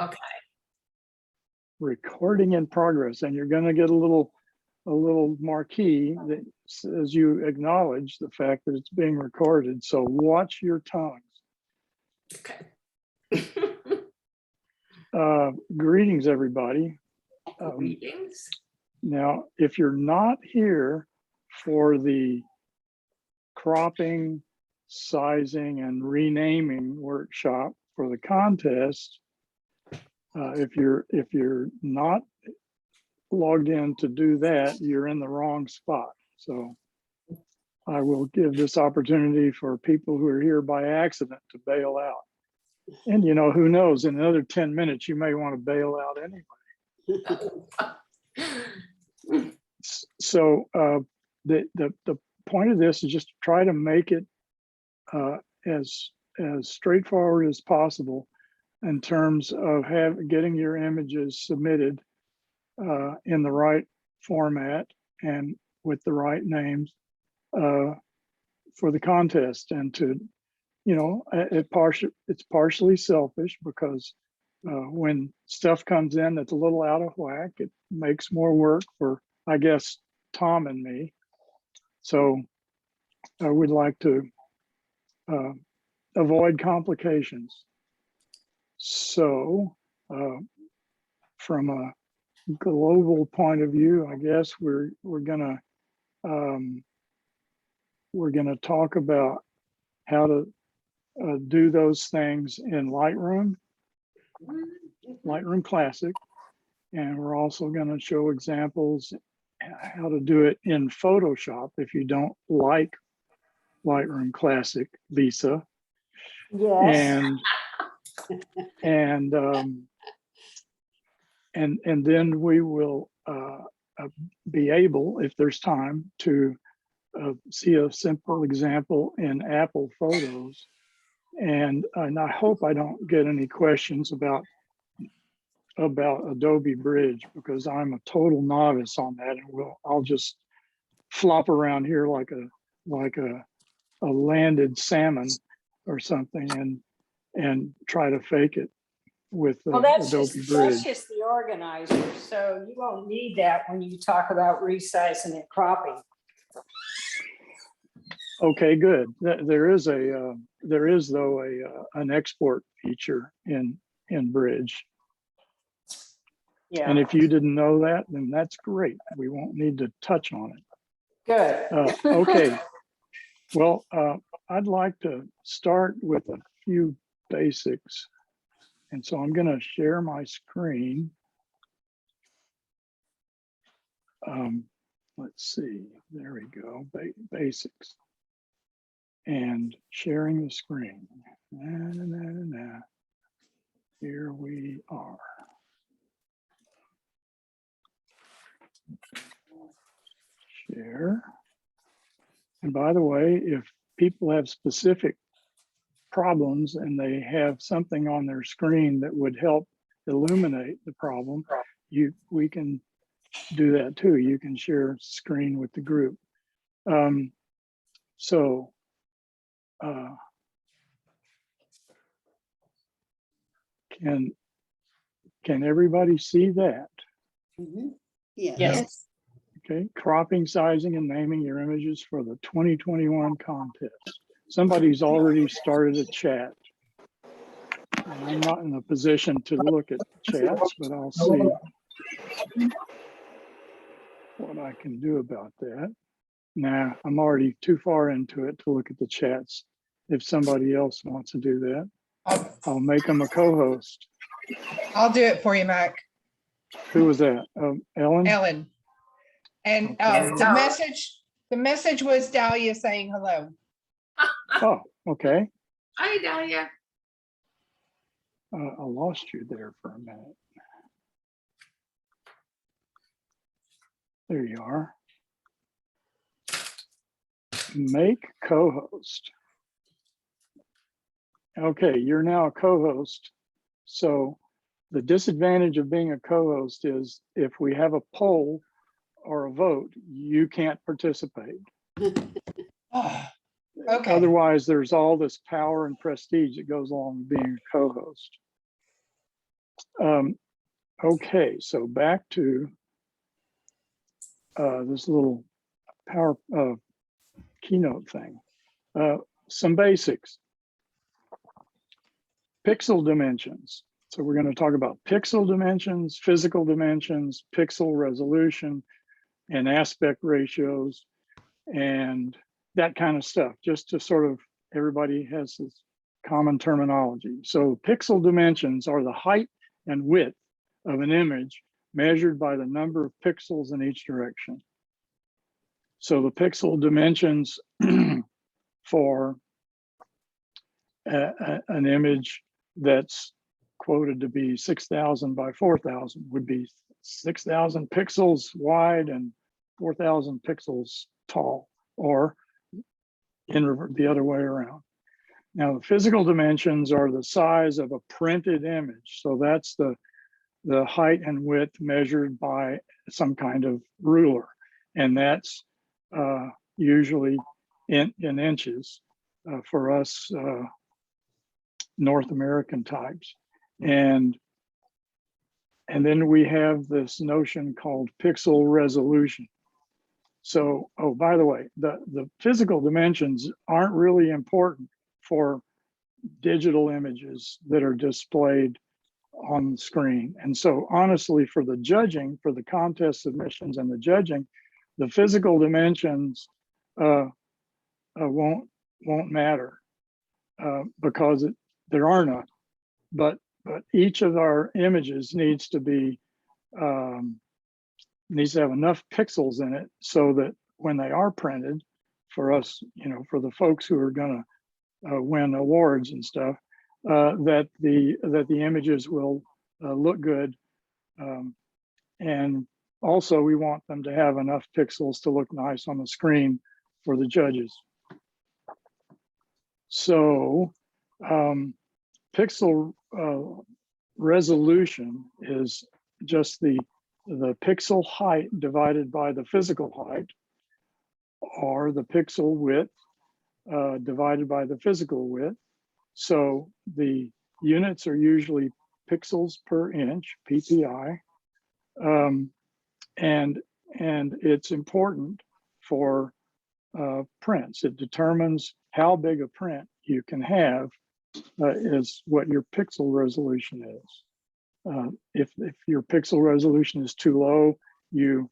Okay. Recording in progress, and you're going to get a little marquee that says you acknowledge the fact that it's being recorded. So watch your tongues. Okay. Greetings, everybody. Greetings. Now, if you're not here for the cropping, sizing, and renaming workshop for the contest, if you're not logged in to do that, you're in the wrong spot. So I will give this opportunity for people who are here by accident to bail out. And who knows, in another 10 minutes, you may want to bail out anyway. So the point of this is just to try to make it as straightforward as possible in terms of getting your images submitted in the right format and with the right names for the contest. And to, it's partially selfish because when stuff comes in that's a little out of whack, it makes more work for, I guess, Tom and me. So I would like to avoid complications. So from a global point of view, I guess we're gonna talk about how to do those things in Lightroom Classic, and we're also going to show examples how to do it in Photoshop if you don't like Lightroom Classic, Lisa. Yes. And then we will be able, if there's time, to see a simple example in Apple Photos. And I hope I don't get any questions about Adobe Bridge, because I'm a total novice on that, and I'll just flop around here like a landed salmon or something and try to fake it with Adobe Bridge. That's just the organizer, so you won't need that when you talk about resizing and cropping. Okay, good. There is though an export feature in Bridge. Yeah. And if you didn't know that, then that's great. We won't need to touch on it. Good. Okay. Well, I'd like to start with a few basics. And so I'm going to share my screen. Let's see. There we go. Basics. And sharing the screen. Here we are. Share. And by the way, if people have specific problems and they have something on their screen that would help illuminate the problem, we can do that too. You can share screen with the group. Can everybody see that? Mm-hmm. Yeah. Yes. Okay, cropping, sizing, and naming your images for the 2021 contest. Somebody's already started a chat. And I'm not in a position to look at chats, but I'll see what I can do about that. Nah, I'm already too far into it to look at the chats. If somebody else wants to do that, I'll make them a co-host. I'll do it for you, Mac. Who was that? Ellen? Ellen. And Okay. the message was Dahlia saying hello. Oh, okay. Hi, Dahlia. I lost you there for a minute. There you are. Make co-host. Okay, you're now a co-host. So the disadvantage of being a co-host is if we have a poll or a vote, you can't participate. Oh, okay. Otherwise, there's all this power and prestige that goes along with being a co-host. Okay, so back to this little power keynote thing. Some basics. Pixel dimensions. So we're going to talk about pixel dimensions, physical dimensions, pixel resolution, and aspect ratios, and that kind of stuff, just to sort of, everybody has this common terminology. So pixel dimensions are the height and width of an image measured by the number of pixels in each direction. So the pixel dimensions for an image that's quoted to be 6,000 by 4,000 would be 6,000 pixels wide and 4,000 pixels tall, or the other way around. Now, the physical dimensions are the size of a printed image. So that's the height and width measured by some kind of ruler. And that's usually in inches for us North American types. And then we have this notion called pixel resolution. So, oh, by the way, the physical dimensions aren't really important for digital images that are displayed on the screen. And so honestly, for the judging, for the contest submissions and the judging, the physical dimensions won't matter because there are none. But each of our images needs to be needs to have enough pixels in it so that when they are printed, for us, you know, for the folks who are going to win awards and stuff, that the images will look good, and also we want them to have enough pixels to look nice on the screen for the judges. So pixel resolution is just the pixel height divided by the physical height, or the pixel width divided by the physical width. So the units are usually pixels per inch, PPI, and it's important for prints. It determines how big a print you can have is what your pixel resolution is. If your pixel resolution is too low, you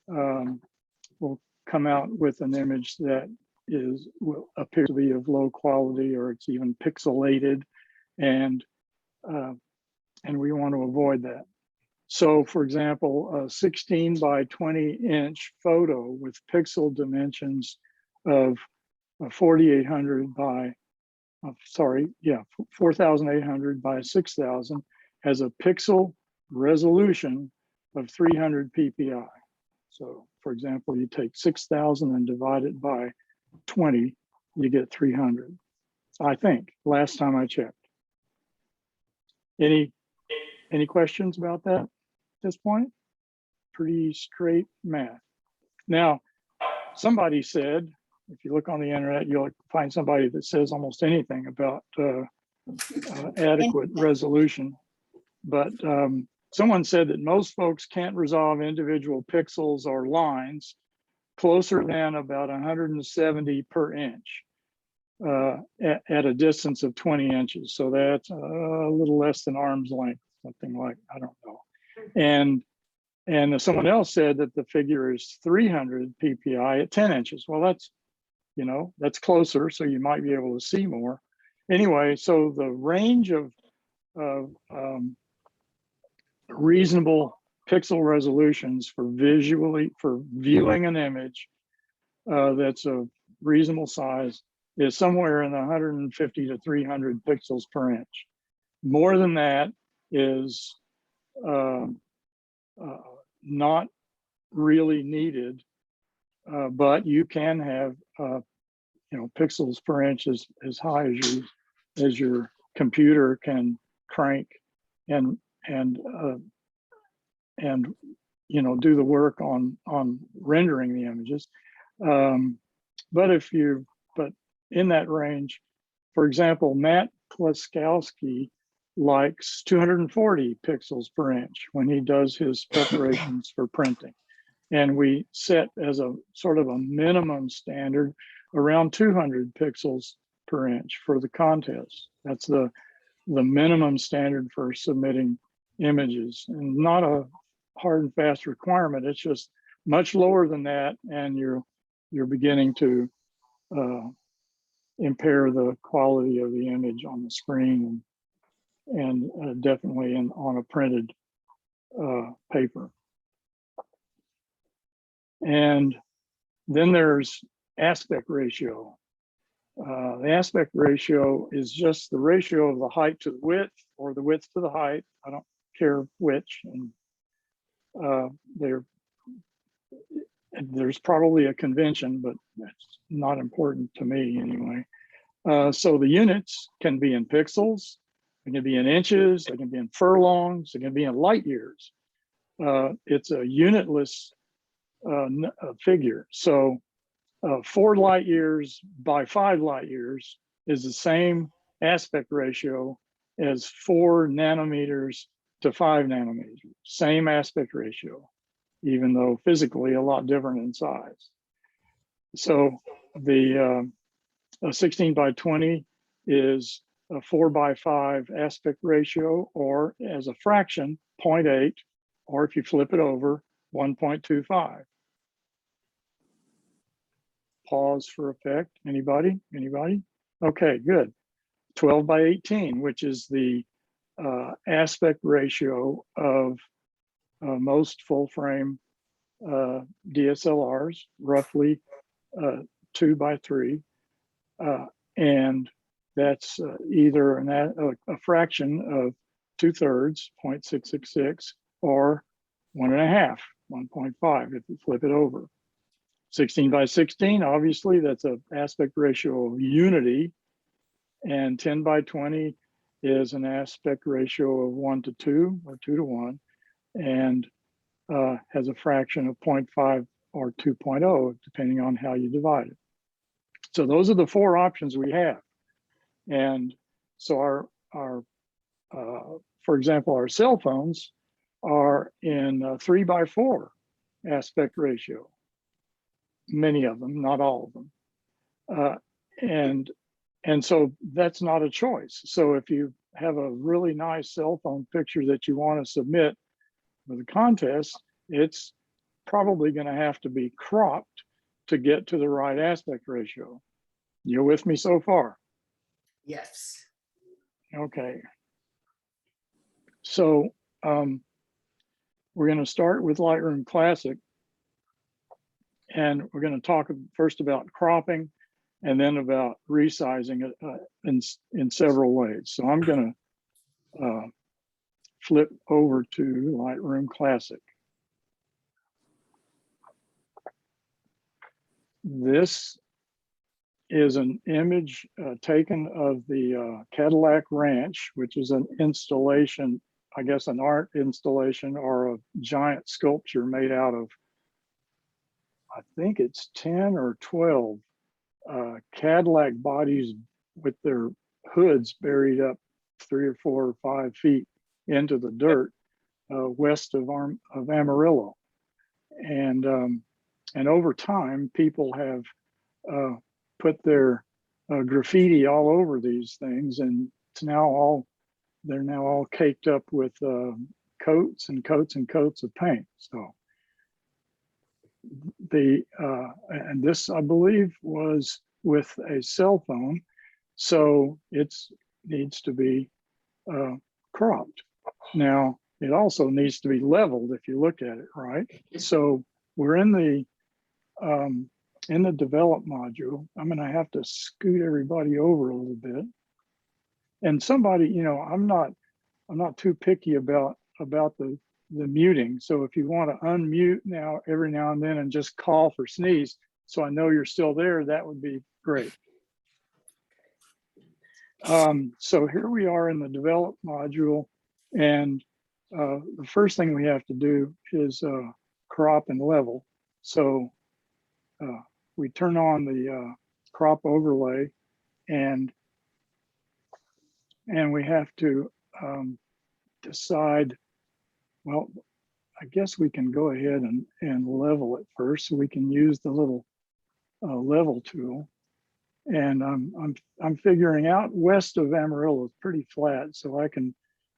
will come out with an image that will appear to be of low quality, or it's even pixelated, and we want to avoid that. So, for example, a 16 by 20 inch photo with pixel dimensions of 4,800 by 4,800 by 6,000 has a pixel resolution of 300 PPI. So, for example, you take 6,000 and divide it by 20, you get 300. I think, last time I checked. Any questions about that at this point? Pretty straight math. Now, somebody said, if you look on the internet, you'll find somebody that says almost anything about adequate resolution. But someone said that most folks can't resolve individual pixels or lines closer than about 170 per inch at a distance of 20 inches. So that's a little less than arm's length, something like, I don't know. And someone else said that the figure is 300 PPI at 10 inches. Well, that's, you know, that's closer, so you might be able to see more. Anyway, so the range of reasonable pixel resolutions for viewing an image that's a reasonable size is somewhere in the 150 to 300 pixels per inch. More than that is not really needed, but you can have you know, pixels per inch as high as your computer can crank and you know, do the work on rendering the images. But in that range, for example, Matt Kloskowski likes 240 pixels per inch when he does his preparations for printing. And we set as a sort of a minimum standard around 200 pixels per inch for the contest. That's the minimum standard for submitting images, and not a hard and fast requirement. It's just much lower than that, and you're beginning to impair the quality of the image on the screen, and definitely on a printed paper. And then there's aspect ratio. The aspect ratio is just the ratio of the height to the width, or the width to the height. I don't care which. And there's probably a convention, but that's not important to me anyway. So the units can be in pixels, they can be in inches, they can be in furlongs, they can be in light years. It's a unitless figure. So 4 light years by 5 light years is the same aspect ratio as 4 nanometers to 5 nanometers. Same aspect ratio, even though physically a lot different in size. So the 16 by 20 is a 4 by 5 aspect ratio, or as a fraction, 0.8, or if you flip it over, 1.25. Pause for effect. Anybody? Okay, good. 12 by 18, which is the aspect ratio of most full frame DSLRs, roughly 2 by 3. And that's either a fraction of 2/3, 0.666, or 1.5, 1.5 if you flip it over. 16 by 16, obviously that's an aspect ratio of unity, and 10 by 20 is an aspect ratio of 1:2 or 2:1, and has a fraction of 0.5 or 2.0, depending on how you divide it. So those are the 4 options we have. And so our for example, our cell phones are in 3 by 4 aspect ratio. Many of them, not all of them. And so that's not a choice. So if you have a really nice cell phone picture that you want to submit with a contest, it's probably going to have to be cropped to get to the right aspect ratio. You're with me so far? Yes. Okay. So we're going to start with Lightroom Classic, and we're going to talk first about cropping and then about resizing it in several ways. So I'm going to flip over to Lightroom Classic. This is an image taken of the Cadillac Ranch, which is an installation, I guess an art installation or a giant sculpture made out of, I think it's 10 or 12 Cadillac bodies with their hoods buried up 3 or 4 or 5 feet into the dirt west of Amarillo. And over time, people have put their graffiti all over these things, and they're now all caked up with coats and coats and coats of paint. So and this, I believe, was with a cell phone, so it needs to be cropped. Now, it also needs to be leveled if you look at it, right? So we're in the develop module. I'm going to have to scoot everybody over a little bit. And somebody, I'm not too picky about the muting. So if you want to unmute now every now and then and just call for Sneeze, so I know you're still there, that would be great. So here we are in the develop module, and the first thing we have to do is crop and level. So we turn on the crop overlay, and we have to decide, well, I guess we can go ahead and level it first. So we can use the little level tool. And I'm figuring out west of Amarillo is pretty flat, so I can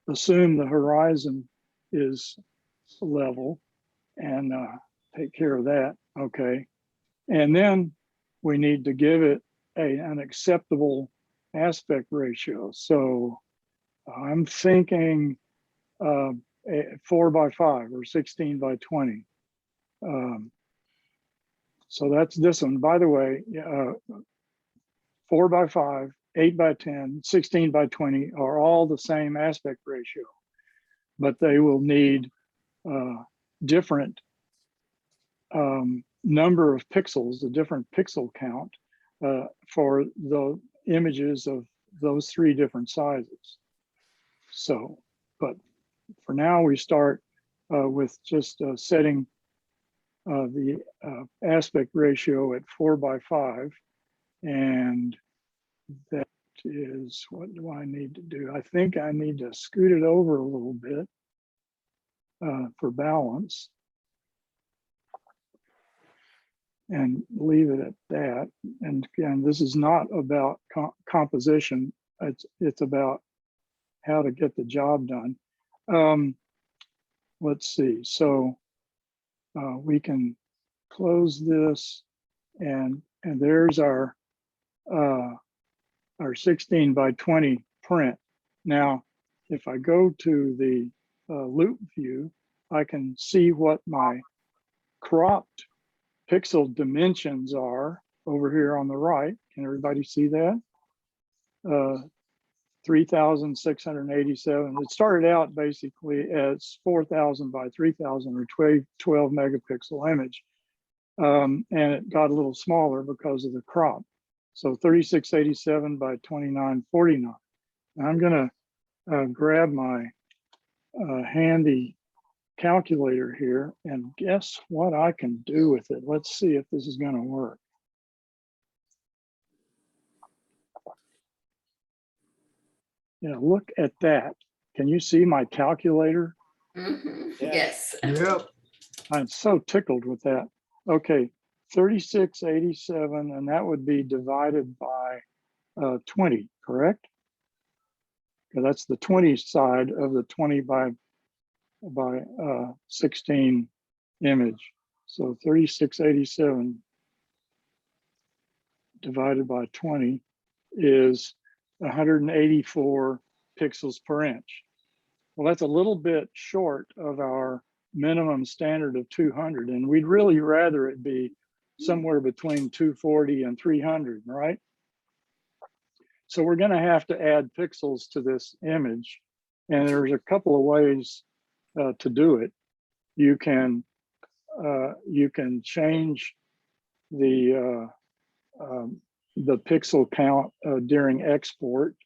assume the horizon is level and take care of that. Okay. And then we need to give it an acceptable aspect ratio. So I'm thinking 4x5 or 16x20. So that's this one. By the way, 4x5, 8x10, 16x20 are all the same aspect ratio, but they will need different number of pixels, a different pixel count for the images of those three different sizes. So, but for now we start with just setting the aspect ratio at 4x5, and that is, what do I need to do? I think I need to scoot it over a little bit for balance and leave it at that. And again, this is not about composition. It's about how to get the job done. Let's see. So we can close this, and there's our 16x20 print. Now, if I go to the loop view, I can see what my cropped pixel dimensions are over here on the right. Can everybody see that? 3,687. It started out basically as 4,000 by 3,000 or 12 megapixel image. And it got a little smaller because of the crop. So 3687 by 2949. I'm gonna grab my handy calculator here and guess what I can do with it. Let's see if this is gonna work. Yeah, look at that. Can you see my calculator? Yes. Yep. I'm so tickled with that. Okay, 3687, and that would be divided by 20, correct? Because that's the 20 side of the 20 by 16 image. So 3687 divided by 20 is 184 pixels per inch. Well, that's a little bit short of our minimum standard of 200, and we'd really rather it be somewhere between 240 and 300, right? So we're going to have to add pixels to this image, and there's a couple of ways to do it. You can change the pixel count during export,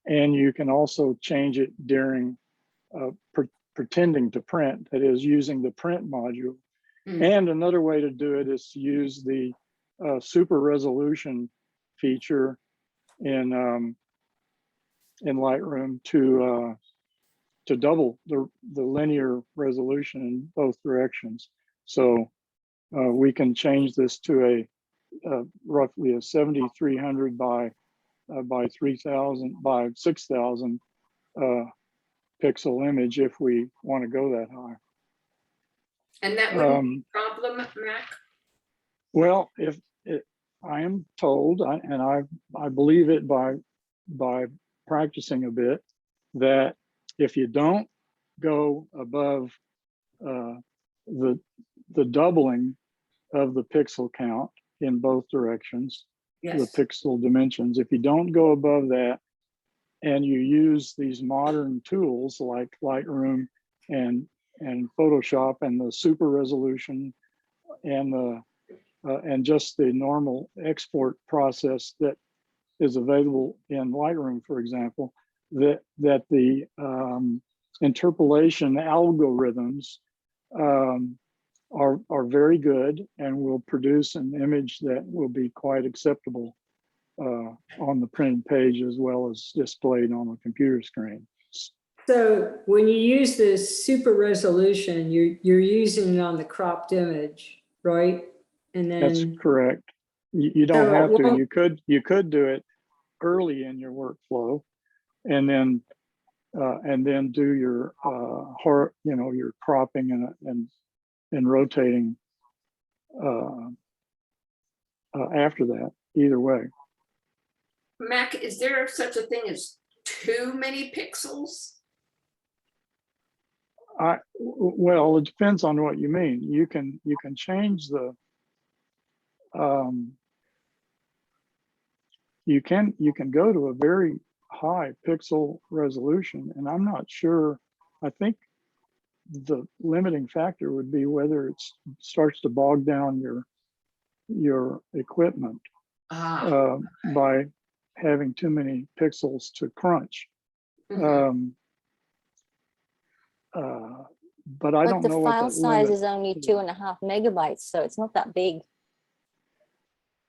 and you can also change it during pretending to print, that is using the print module. And another way to do it is to use the super resolution feature in Lightroom to double the linear resolution in both directions. So we can change this to a roughly a 7300 by 3000 by 6000 pixel image if we want to go that high. And that wouldn't be a problem, Mac? Well, if I am told, and I believe it by practicing a bit, that if you don't go above the doubling of the pixel count in both directions, Yes. the pixel dimensions, if you don't go above that and you use these modern tools like Lightroom and Photoshop and the super resolution and just the normal export process that is available in Lightroom, for example, that the interpolation algorithms are very good and will produce an image that will be quite acceptable on the printed page as well as displayed on the computer screen. So when you use this super resolution, you're using it on the cropped image, right? And That's then, correct. You don't So it have to. won't- You could do it early in your workflow, and then do your your cropping and rotating after that. Either way. Mac, is there such a thing as too many pixels? Well, it depends on what you mean. You can change the you can go to a very high pixel resolution, and I'm not sure. I think the limiting factor would be whether it starts to bog down your equipment by having too many pixels to crunch. Mhm. But I But don't the know what file that size limit. is only 2.5 megabytes, so it's not that big.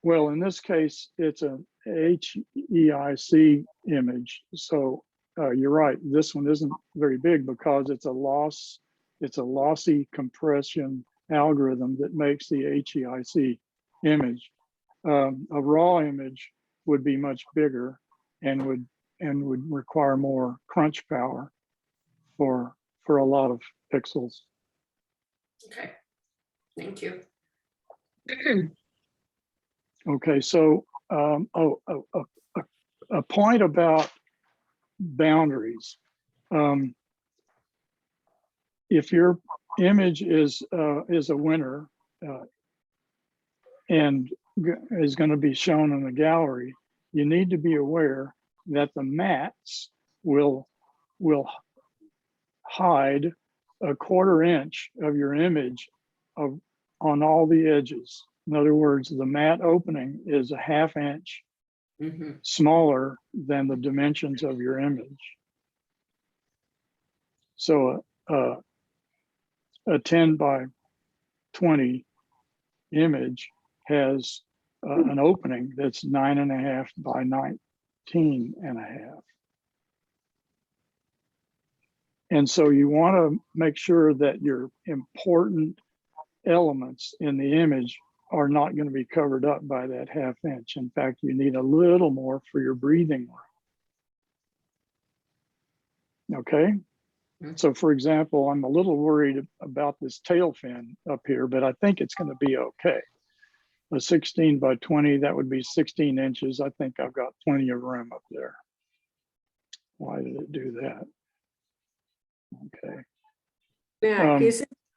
Well, in this case, it's an HEIC image. So you're right. This one isn't very big because it's a lossy compression algorithm that makes the HEIC image. A raw image would be much bigger and would require more crunch power for a lot of pixels. Okay, thank you. Okay, so a point about boundaries. If your image is a winner and is going to be shown in the gallery, you need to be aware that the mats will hide a 1/4 inch of your image on all the edges. In other words, the mat opening is a 1/2 inch Mhm. smaller than the dimensions of your image. So a 10 by 20 image has an opening that's 9.5 by 19.5. And so you want to make sure that your important elements in the image are not going to be covered up by that 1/2 inch. In fact, you need a little more for your breathing room. Okay. So for example, I'm a little worried about this tail fin up here, but I think it's going to be okay. A 16 by 20, that would be 16 inches. I think I've got plenty of room up there. Why did it do that? Okay. Mac,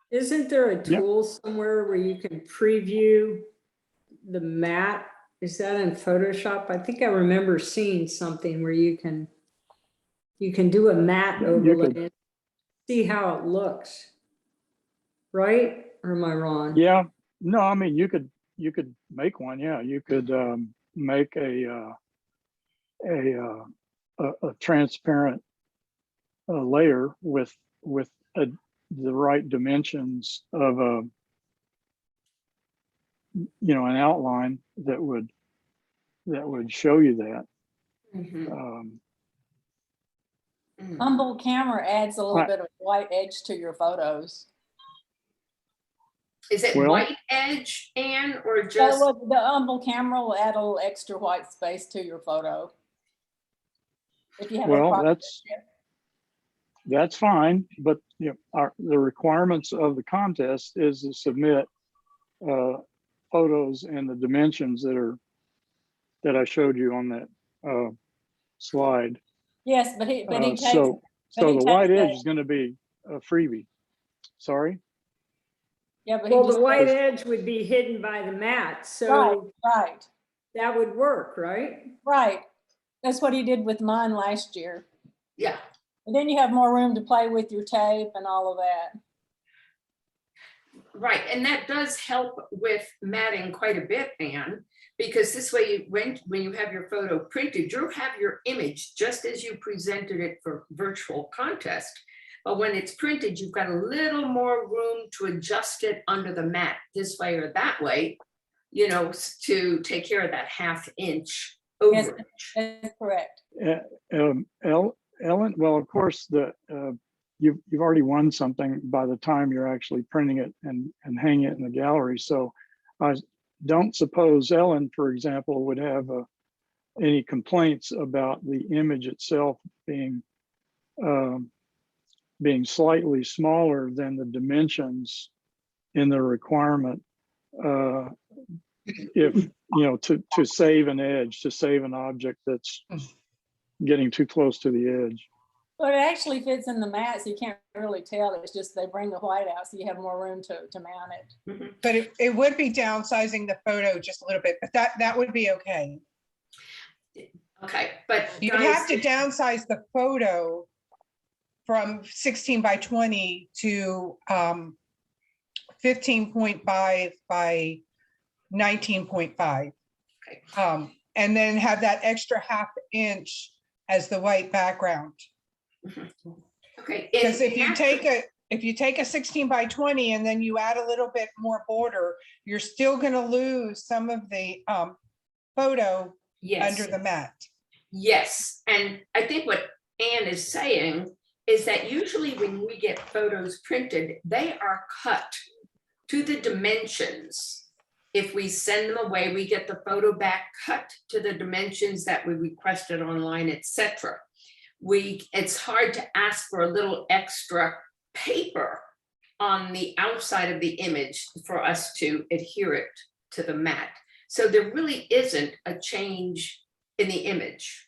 isn't there a yeah. tool somewhere where you can preview the mat? Is that in Photoshop? I think I remember seeing something where you can do a mat You overlay could- and see how it looks. Right? Or am I wrong? Yeah, no, I mean, you could make one. Yeah, you could make a transparent layer with the right dimensions of an outline that would show you that. Mhm. Mhm. Humble camera adds a little Right. bit of white edge to your photos. Is it Well- white edge, Anne, or So just? the humble camera will add a little extra white space to your photo. If you have a Well, project. that's fine, but the requirements of the contest is to submit photos and the dimensions that I showed you on that slide. Yes, but he takes. So but he the takes white that- edge is going to be a freebie. Sorry. Yeah, but he Well, just the white takes- edge would be hidden by the mat, Right, so right, that would work, right? right. That's what he did with mine last year. Yeah, And then you have more room to play with your tape and all of that. right, and that does help with matting quite a bit, Anne, because this way, when you have your photo printed, you'll have your image just as you presented it for virtual contest. But when it's printed, you've got a little more room to adjust it under the mat this way or that way, to take care of that 1/2 inch Yes, overage. that's correct. Ellen, well, of course, you've already won something by the time you're actually printing it and hanging it in the gallery. So I don't suppose Ellen, for example, would have any complaints about the image itself being slightly smaller than the dimensions in the requirement, if, to save an edge, to save an object that's getting too close to the edge. But it actually fits in the mat, so you can't really tell. It's just they bring the white out, so you have more room to mount it. But it would be downsizing the photo just a little bit, but that would be okay. Okay, but You'd guys, have to downsize the photo from 16 by 20 to 15.5 by 19.5. Okay. And then have that extra half inch as the white background. okay. Because in if you take a 16 by 20 and then you add a little bit more border, you're still gonna lose some of the photo yes. under the mat. Yes, and I think what Anne is saying is that usually when we get photos printed, they are cut to the dimensions. If we send them away, we get the photo back cut to the dimensions that we requested online, etc. It's hard to ask for a little extra paper on the outside of the image for us to adhere it to the mat. So there really isn't a change in the image,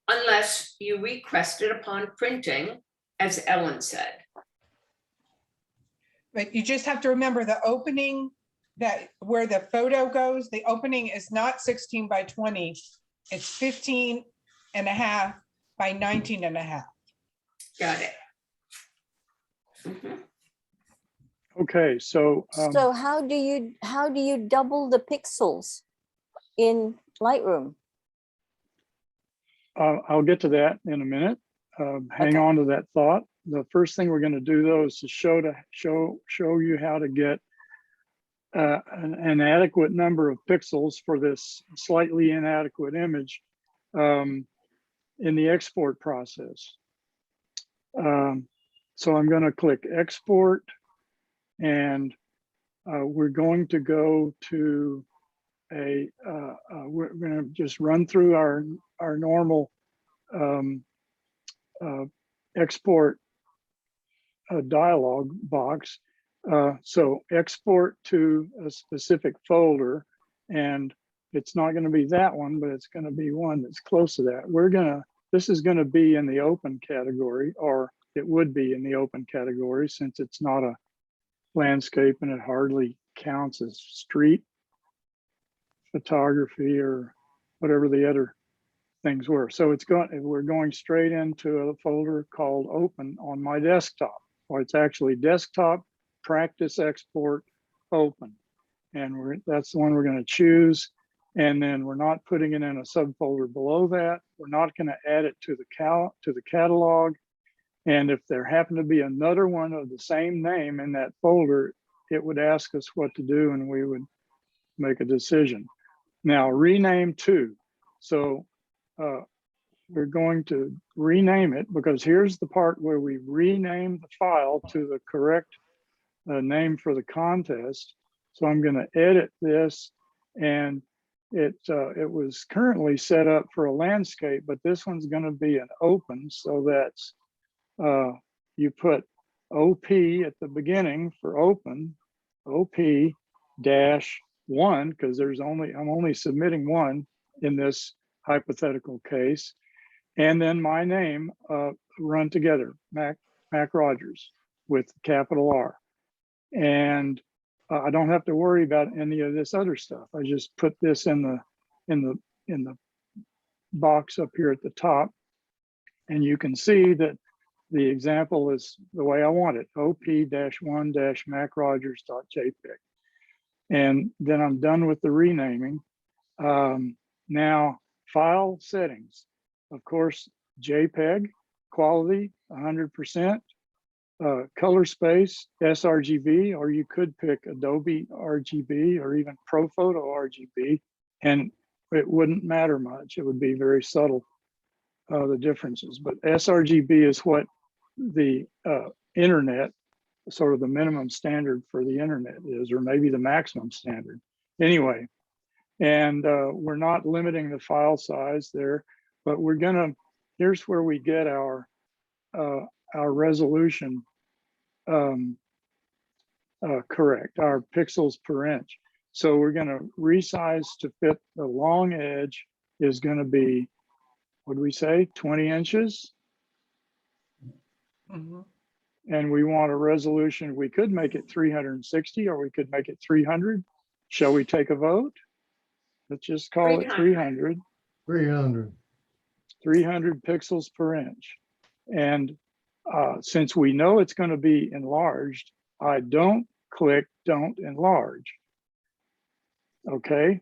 unless you request it upon printing, as Ellen said. But you just have to remember the opening, that where the photo goes, the opening is not 16 by 20. It's 15 and a half by 19 and a half. Got it. Mhm. Okay, so So how do you double the pixels in Lightroom? I'll get to that in a minute. Hang Okay. on to that thought. The first thing we're going to do though is to show you how to get an adequate number of pixels for this slightly inadequate image in the export process. So I'm going to click export, and we're going to go to we're going to just run through our normal export dialog box. So export to a specific folder, and it's not going to be that one, but it's going to be one that's close to that. This is going to be in the open category, or it would be in the open category, since it's not a landscape and it hardly counts as street photography or whatever the other things were. So we're going straight into a folder called open on my desktop, or it's actually desktop practice export open. And that's the one we're going to choose. And then we're not putting it in a subfolder below that. We're not going to add it to the catalog. And if there happened to be another one of the same name in that folder, it would ask us what to do, and we would make a decision. Now, rename to. So we're going to rename it, because here's the part where we rename the file to the correct name for the contest. So I'm going to edit this, and it was currently set up for a landscape, but this one's going to be an open. So that's you put OP at the beginning for open, OP-1, because I'm only submitting one in this hypothetical case, and then my name run together, Mac Rogers with capital R. And I don't have to worry about any of this other stuff. I just put this in the box up here at the top, and you can see that the example is the way I want it, op-1-macrogers.jpg. And then I'm done with the renaming. Now, file settings, of course, JPEG, quality, 100%, color space, sRGB, or you could pick Adobe RGB or even ProPhoto RGB. And it wouldn't matter much. It would be very subtle, the differences. But sRGB is what the internet, sort of the minimum standard for the internet is, or maybe the maximum standard. Anyway, and we're not limiting the file size there, but we're gonna, here's where we get our resolution correct, our pixels per inch. So we're gonna resize to fit the long edge is gonna be, what do we say, 20 inches? Mhm. And we want a resolution, we could make it 360 or we could make it 300. Shall we take a vote? Let's just call it 300. 300. 300 pixels per inch. And since we know it's going to be enlarged, I don't click don't enlarge. Okay.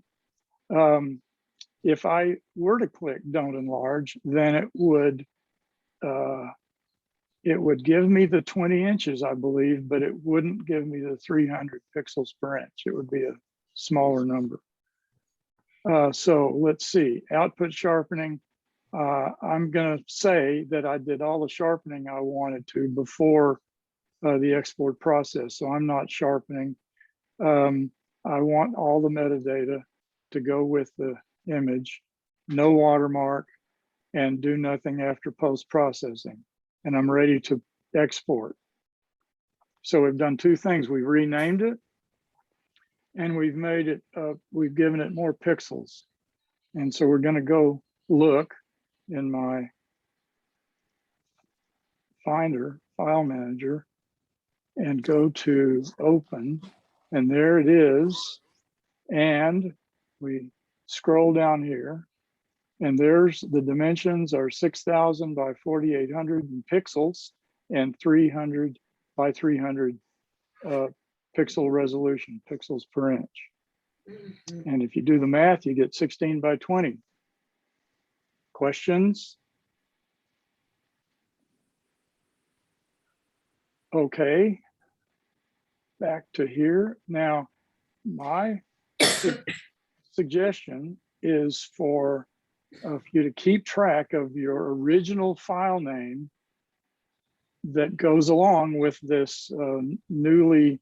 If I were to click don't enlarge, then it would give me the 20 inches, I believe, but it wouldn't give me the 300 pixels per inch. It would be a smaller number. So let's see, output sharpening. I'm going to say that I did all the sharpening I wanted to before the export process. So I'm not sharpening. I want all the metadata to go with the image, no watermark, and do nothing after post-processing. And I'm ready to export. So we've done two things. We've renamed it and we've made it, we've given it more pixels. And so we're going to go look in my Finder, File Manager, and go to Open, and there it is. And we scroll down here, and there's the dimensions are 6,000 by 4,800 pixels and 300 by 300 pixel resolution, pixels per inch. Mhm. And if you do the math, you get 16 by 20. Questions? Okay, back to here. Now, my suggestion is for you to keep track of your original file name that goes along with this newly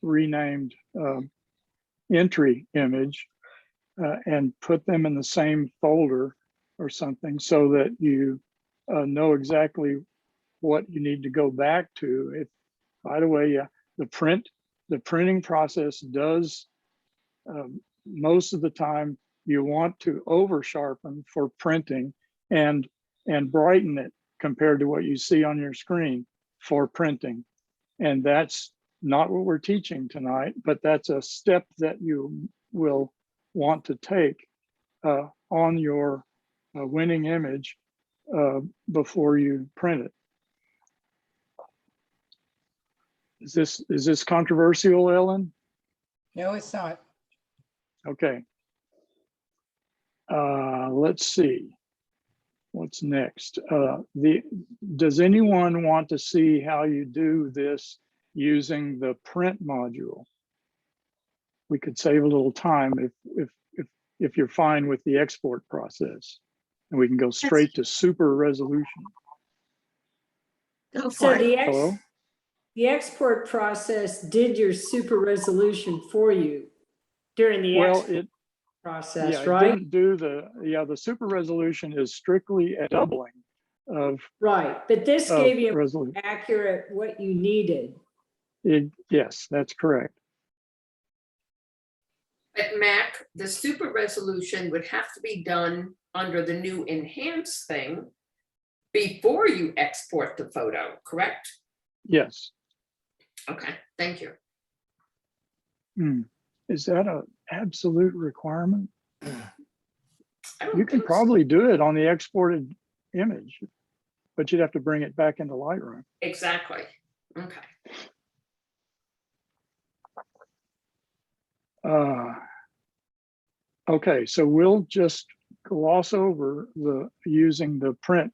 renamed entry image and put them in the same folder or something so that you know exactly what you need to go back to. If, by the way, the printing process does most of the time you want to over sharpen for printing and brighten it compared to what you see on your screen for printing. And that's not what we're teaching tonight, but that's a step that you will want to take on your winning image before you print it. Is this controversial, Ellen? No, it's not. Okay. Let's see. What's next? Does anyone want to see how you do this using the print module? We could save a little time if you're fine with the export process, and we can go straight to super resolution. Go So for it. Hello? the export process did your super resolution for you during the Well, export process, yeah, it right? didn't do the super resolution is strictly a doubling of Right, but this gave you resolution. accurate what you needed. Yes, that's correct. At Mac, the super resolution would have to be done under the new enhance thing before you export the photo, correct? Yes. Okay, thank you. Is that an absolute requirement? I don't You can think so. probably do it on the exported image, but you'd have to bring it back into Lightroom. Exactly, okay. Okay, so we'll just gloss over using the print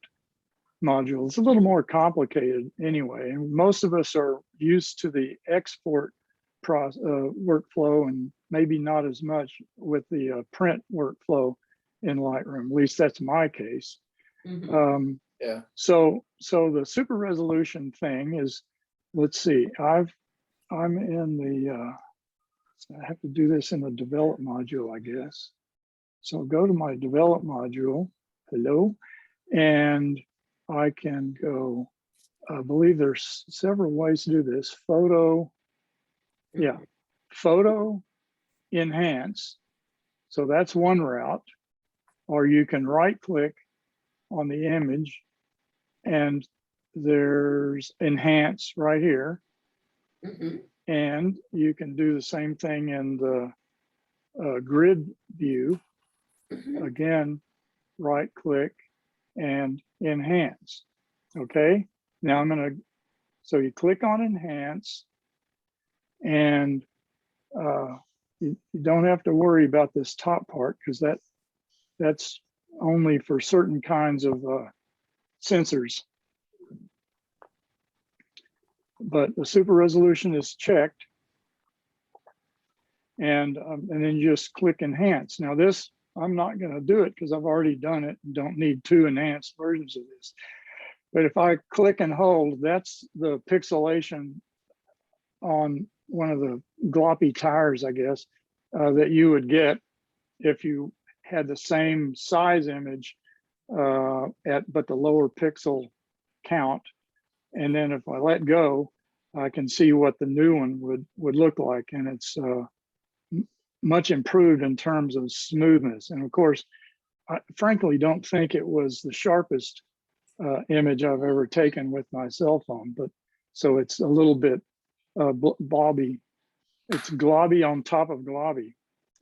module. It's a little more complicated anyway, and most of us are used to the export workflow, and maybe not as much with the print workflow in Lightroom. At least that's my case. Mhm. Yeah. So the super resolution thing is, let's see, I'm in the, I have to do this in the develop module, I guess. So go to my develop module, hello, and I can go, I believe there's several ways to do this. Photo, yeah, photo, enhance. So that's one route. Or you can right click on the image and there's enhance right here. Mhm. And you can do the same thing in the grid view. Mhm. Again, right click and enhance. Okay, now I'm gonna, so you click on enhance, and you don't have to worry about this top part because that's only for certain kinds of sensors. But the super resolution is checked, and then you just click enhance. Now this, I'm not going to do it because I've already done it and don't need two enhanced versions of this. But if I click and hold, that's the pixelation on one of the gloppy tires, I guess, that you would get if you had the same size image but the lower pixel count. And then if I let go, I can see what the new one would look like, and it's much improved in terms of smoothness. And of course, I frankly don't think it was the sharpest image I've ever taken with my cell phone, but so it's a little bit blobby. It's globby on top of globby.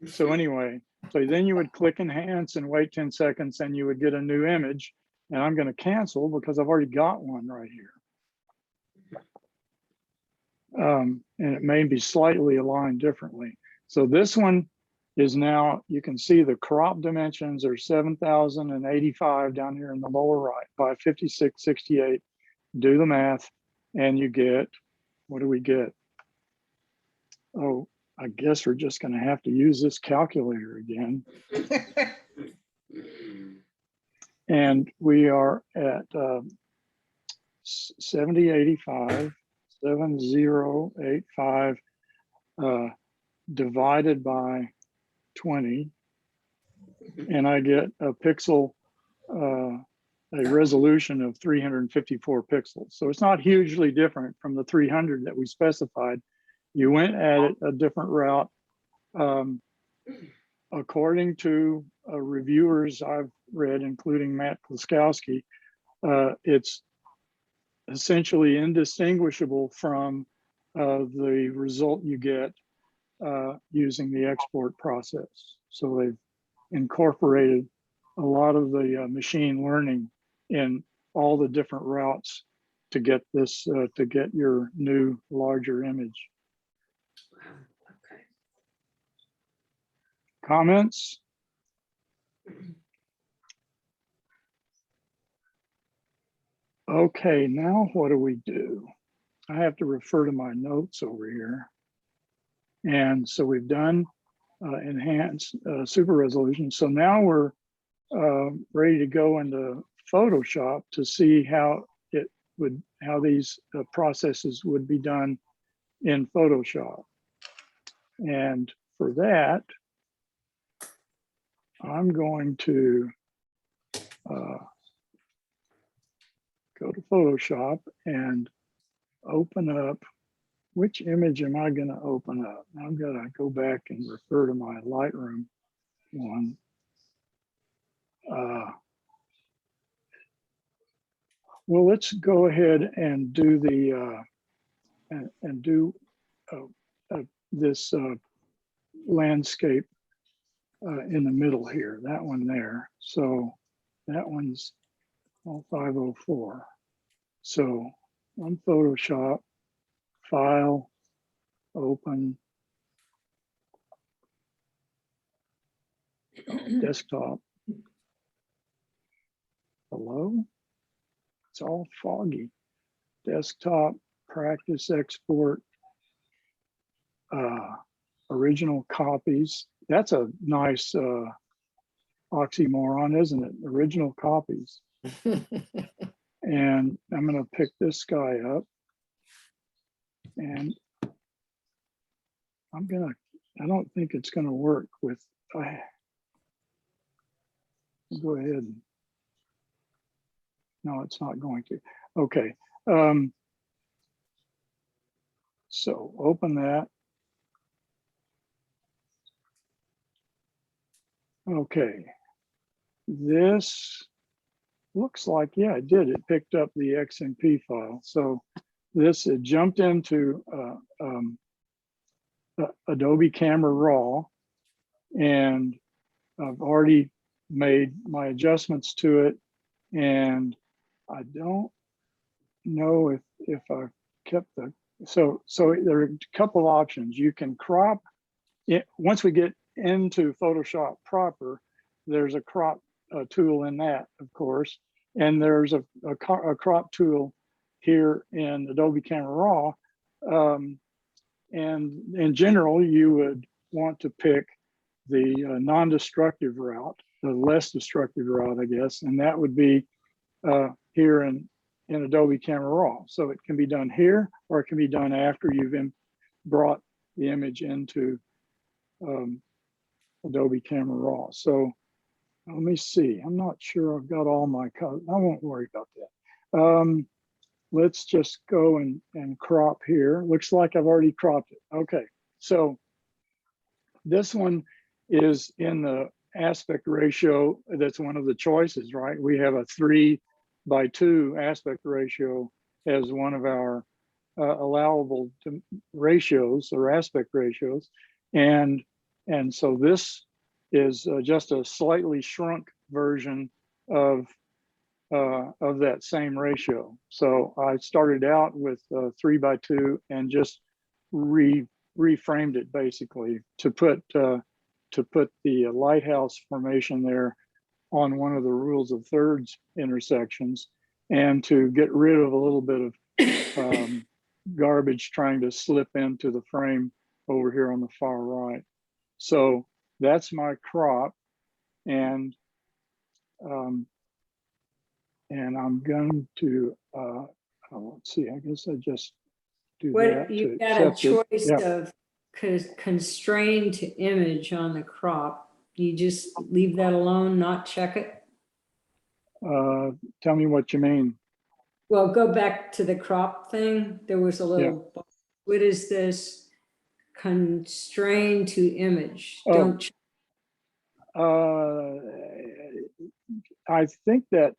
So anyway, so then you would click enhance and wait 10 seconds and you would get a new image. And I'm going to cancel because I've already got one right here. And it may be slightly aligned differently. So this one is now, you can see the crop dimensions are 7,085 down here in the lower right by 5668. Do the math and you get, what do we get? Oh, I guess we're just going to have to use this calculator again. And we are at 7085 divided by 20, and I get a pixel, a resolution of 354 pixels. So it's not hugely different from the 300 that we specified. You went at it a different route. According to reviewers I've read, including Matt Kluskowski, it's essentially indistinguishable from the result you get using the export process. So they've incorporated a lot of the machine learning in all the different routes to get this, to get your new larger image. Wow, okay. Comments? Okay, now what do we do? I have to refer to my notes over here. And so we've done enhanced super resolution. So now we're ready to go into Photoshop to see how it would, how these processes would be done in Photoshop. And for that, I'm going to go to Photoshop and open up, which image am I going to open up? I'm going to go back and refer to my Lightroom one. Well, let's go ahead and do the this landscape in the middle here, that one there. So that one's 504. So on Photoshop, File, Open, Desktop. Hello? It's all foggy. Desktop, Practice, Export. original copies. That's a nice oxymoron, isn't it? Original copies. And I'm going to pick this guy up. And I don't think it's going to work with, go ahead. No, it's not going to. Okay. So open that. Okay. This looks like, yeah, it did. It picked up the XMP file. So this, it jumped into Adobe Camera Raw, and I've already made my adjustments to it. And I don't know if I've kept the, so there are a couple options. You can crop it. Once we get into Photoshop proper, there's a crop tool in that, of course. And there's a crop tool here in Adobe Camera Raw. And in general, you would want to pick the non-destructive route, the less destructive route, I guess. And that would be here in Adobe Camera Raw. So it can be done here, or it can be done after you've brought the image into Adobe Camera Raw. So let me see. I'm not sure I've got all my colors. I won't worry about that. Let's just go and crop here. Looks like I've already cropped it. Okay, so this one is in the aspect ratio. That's one of the choices, right? We have a 3:2 aspect ratio as one of our allowable ratios or aspect ratios. And so this is just a slightly shrunk version of that same ratio. So I started out with 3:2 and just reframed it basically to put the lighthouse formation there on one of the rules of thirds intersections, and to get rid of a little bit of garbage trying to slip into the frame over here on the far right. So that's my crop, and I'm going to let's see. I guess I just do that. What, you've to got a accept it. choice Yeah. of constrain to image on the crop. You just leave that alone, not check it? Tell me what you mean. Well, go back to the crop thing. There was a little, what is this? Constrain to image. Oh. Don't, I think that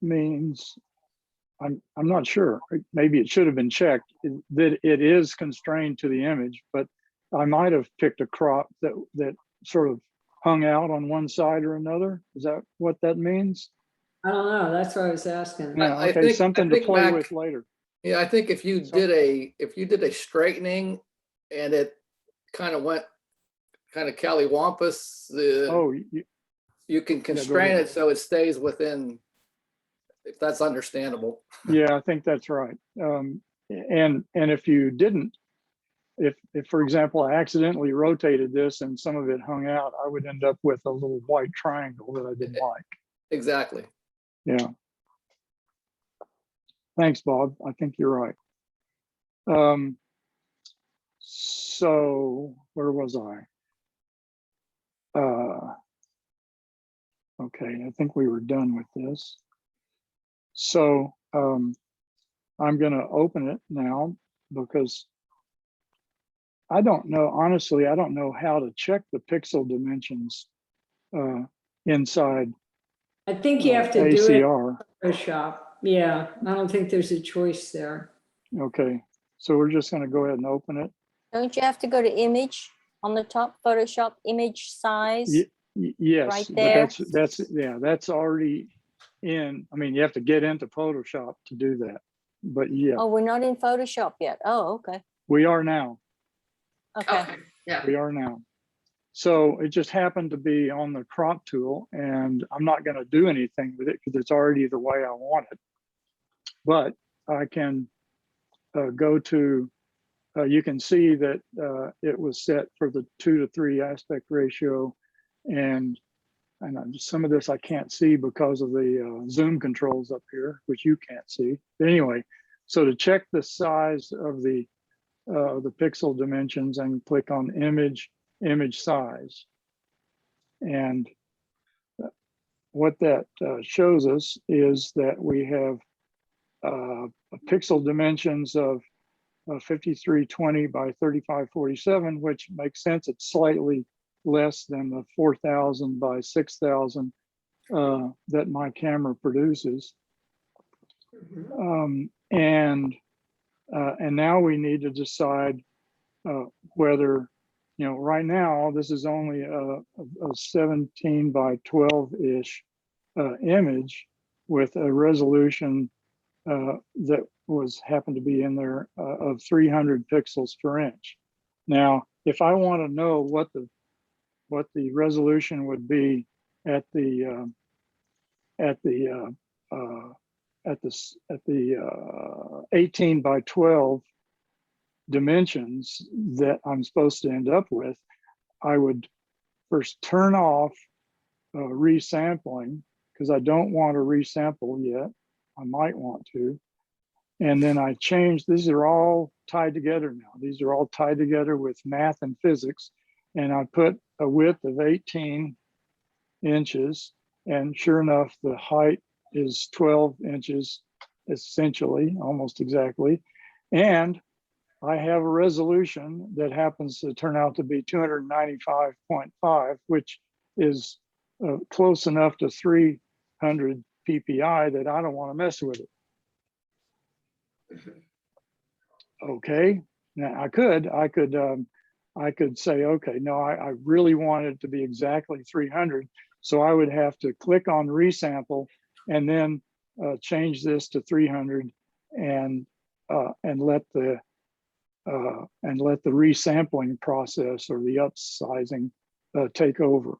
means, I'm not sure. Maybe it should have been checked that it is constrained to the image, but I might have picked a crop that sort of hung out on one side or another. Is that what that means? I don't know. That's what I was asking. Yeah, I okay, think- something I to think, play Mac, with later. Yeah, I think if you did a straightening and it kind of went kind of cattywampus, Oh, you can constrain ahead. it so it stays within, if that's understandable. yeah, I think that's right. And if you didn't, if for example, I accidentally rotated this and some of it hung out, I would end up with a little white triangle that I didn't like. Exactly. Yeah. Thanks, Bob. I think you're right. So where was I? Okay, I think we were done with this. So I'm going to open it now because I don't know, honestly, I don't know how to check the pixel dimensions inside I think you have to do it ACR. in Photoshop. Yeah, I don't think there's a choice there. Okay, so we're just going to go ahead and open it. Don't you have to go to image on the top, Photoshop image size? Yes, Right but there. that's already in. I mean, you have to get into Photoshop to do that. But yeah, Oh, we're not in Photoshop yet. Oh, okay. we are now. Okay. Okay, yeah. We are now. So it just happened to be on the crop tool, and I'm not going to do anything with it because it's already the way I want it. But I can go to you can see that it was set for the 2:3 aspect ratio, and some of this I can't see because of the zoom controls up here, which you can't see. But anyway, so to check the size of the pixel dimensions, and click on image size, and what that shows us is that we have pixel dimensions of 5320 by 3547, which makes sense. It's slightly less than the 4000 by 6000 that my camera produces. And now we need to decide whether, right now this is only a 17 by 12-ish image with a resolution that happened to be in there of 300 pixels per inch. Now, if I want to know what the resolution would be at the 18 by 12 dimensions that I'm supposed to end up with, I would first turn off resampling, because I don't want to resample yet. I might want to. And then I change, these are all tied together now. These are all tied together with math and physics. And I put a width of 18 inches. And sure enough, the height is 12 inches, essentially, almost exactly. And I have a resolution that happens to turn out to be 295.5, which is close enough to 300 PPI that I don't want to mess with it. Okay, now I could say, okay, no, I really want it to be exactly 300. So I would have to click on resample and then change this to 300 and let the resampling process or the upsizing take over.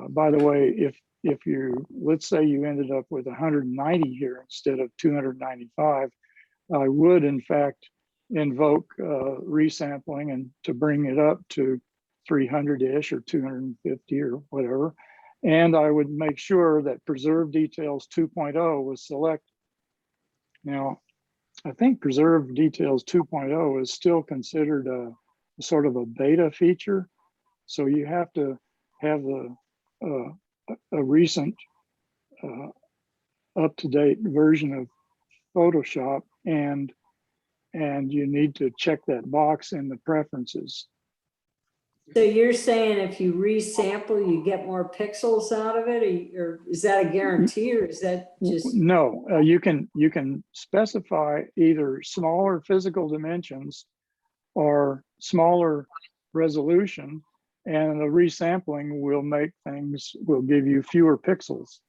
By the way, if you, let's say you ended up with 190 here instead of 295, I would in fact invoke resampling and to bring it up to 300-ish or 250 or whatever. And I would make sure that Preserve Details 2.0 was selected. Now, I think Preserve Details 2.0 is still considered a sort of a beta feature. So you have to have a recent up-to-date version of Photoshop, and you need to check that box in the preferences. So you're saying if you resample, you get more pixels out of it, or is that a guarantee, or is that just? No, you can specify either smaller physical dimensions or smaller resolution, and the resampling will give you fewer pixels.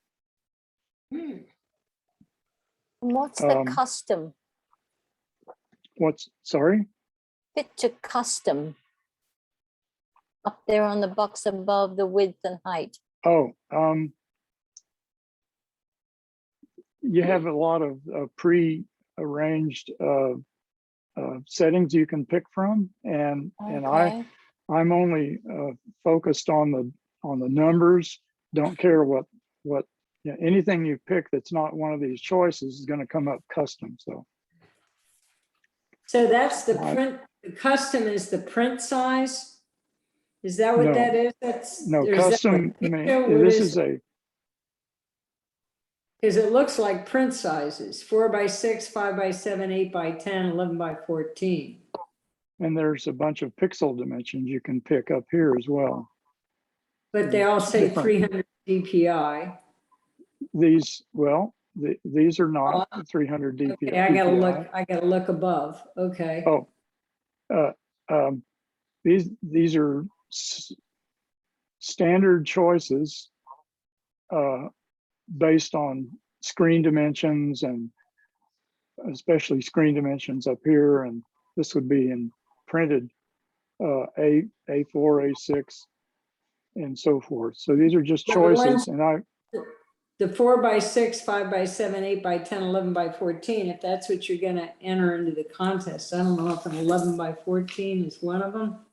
What's the Um, custom? Sorry? Picture custom. Up there on the box above the width and height. Oh, you have a lot of pre-arranged settings you can pick from, and Okay. I'm only focused on the numbers. Don't care what anything you pick that's not one of these choices is going to come up custom. So that's the Right. print, the custom is the print size? Is that what No. that is? That's No, or is that custom. like picture? What This is is a Because it looks like print sizes, 4x6, 5x7, 8x10, 11x14. and there's a bunch of pixel dimensions you can pick up here as well. But they all say Different. 300 DPI. These these are not 300 DPI. Okay, I gotta look above. Okay. Oh, these are standard choices based on screen dimensions, and especially screen dimensions up here. And this would be in printed A4, A6, and so forth. So these are just Well, the choices. ones- And the 4x6, 5x7, 8x10, 11x14, if that's what you're gonna enter into the contest, I don't know if an 11x14 is one of them.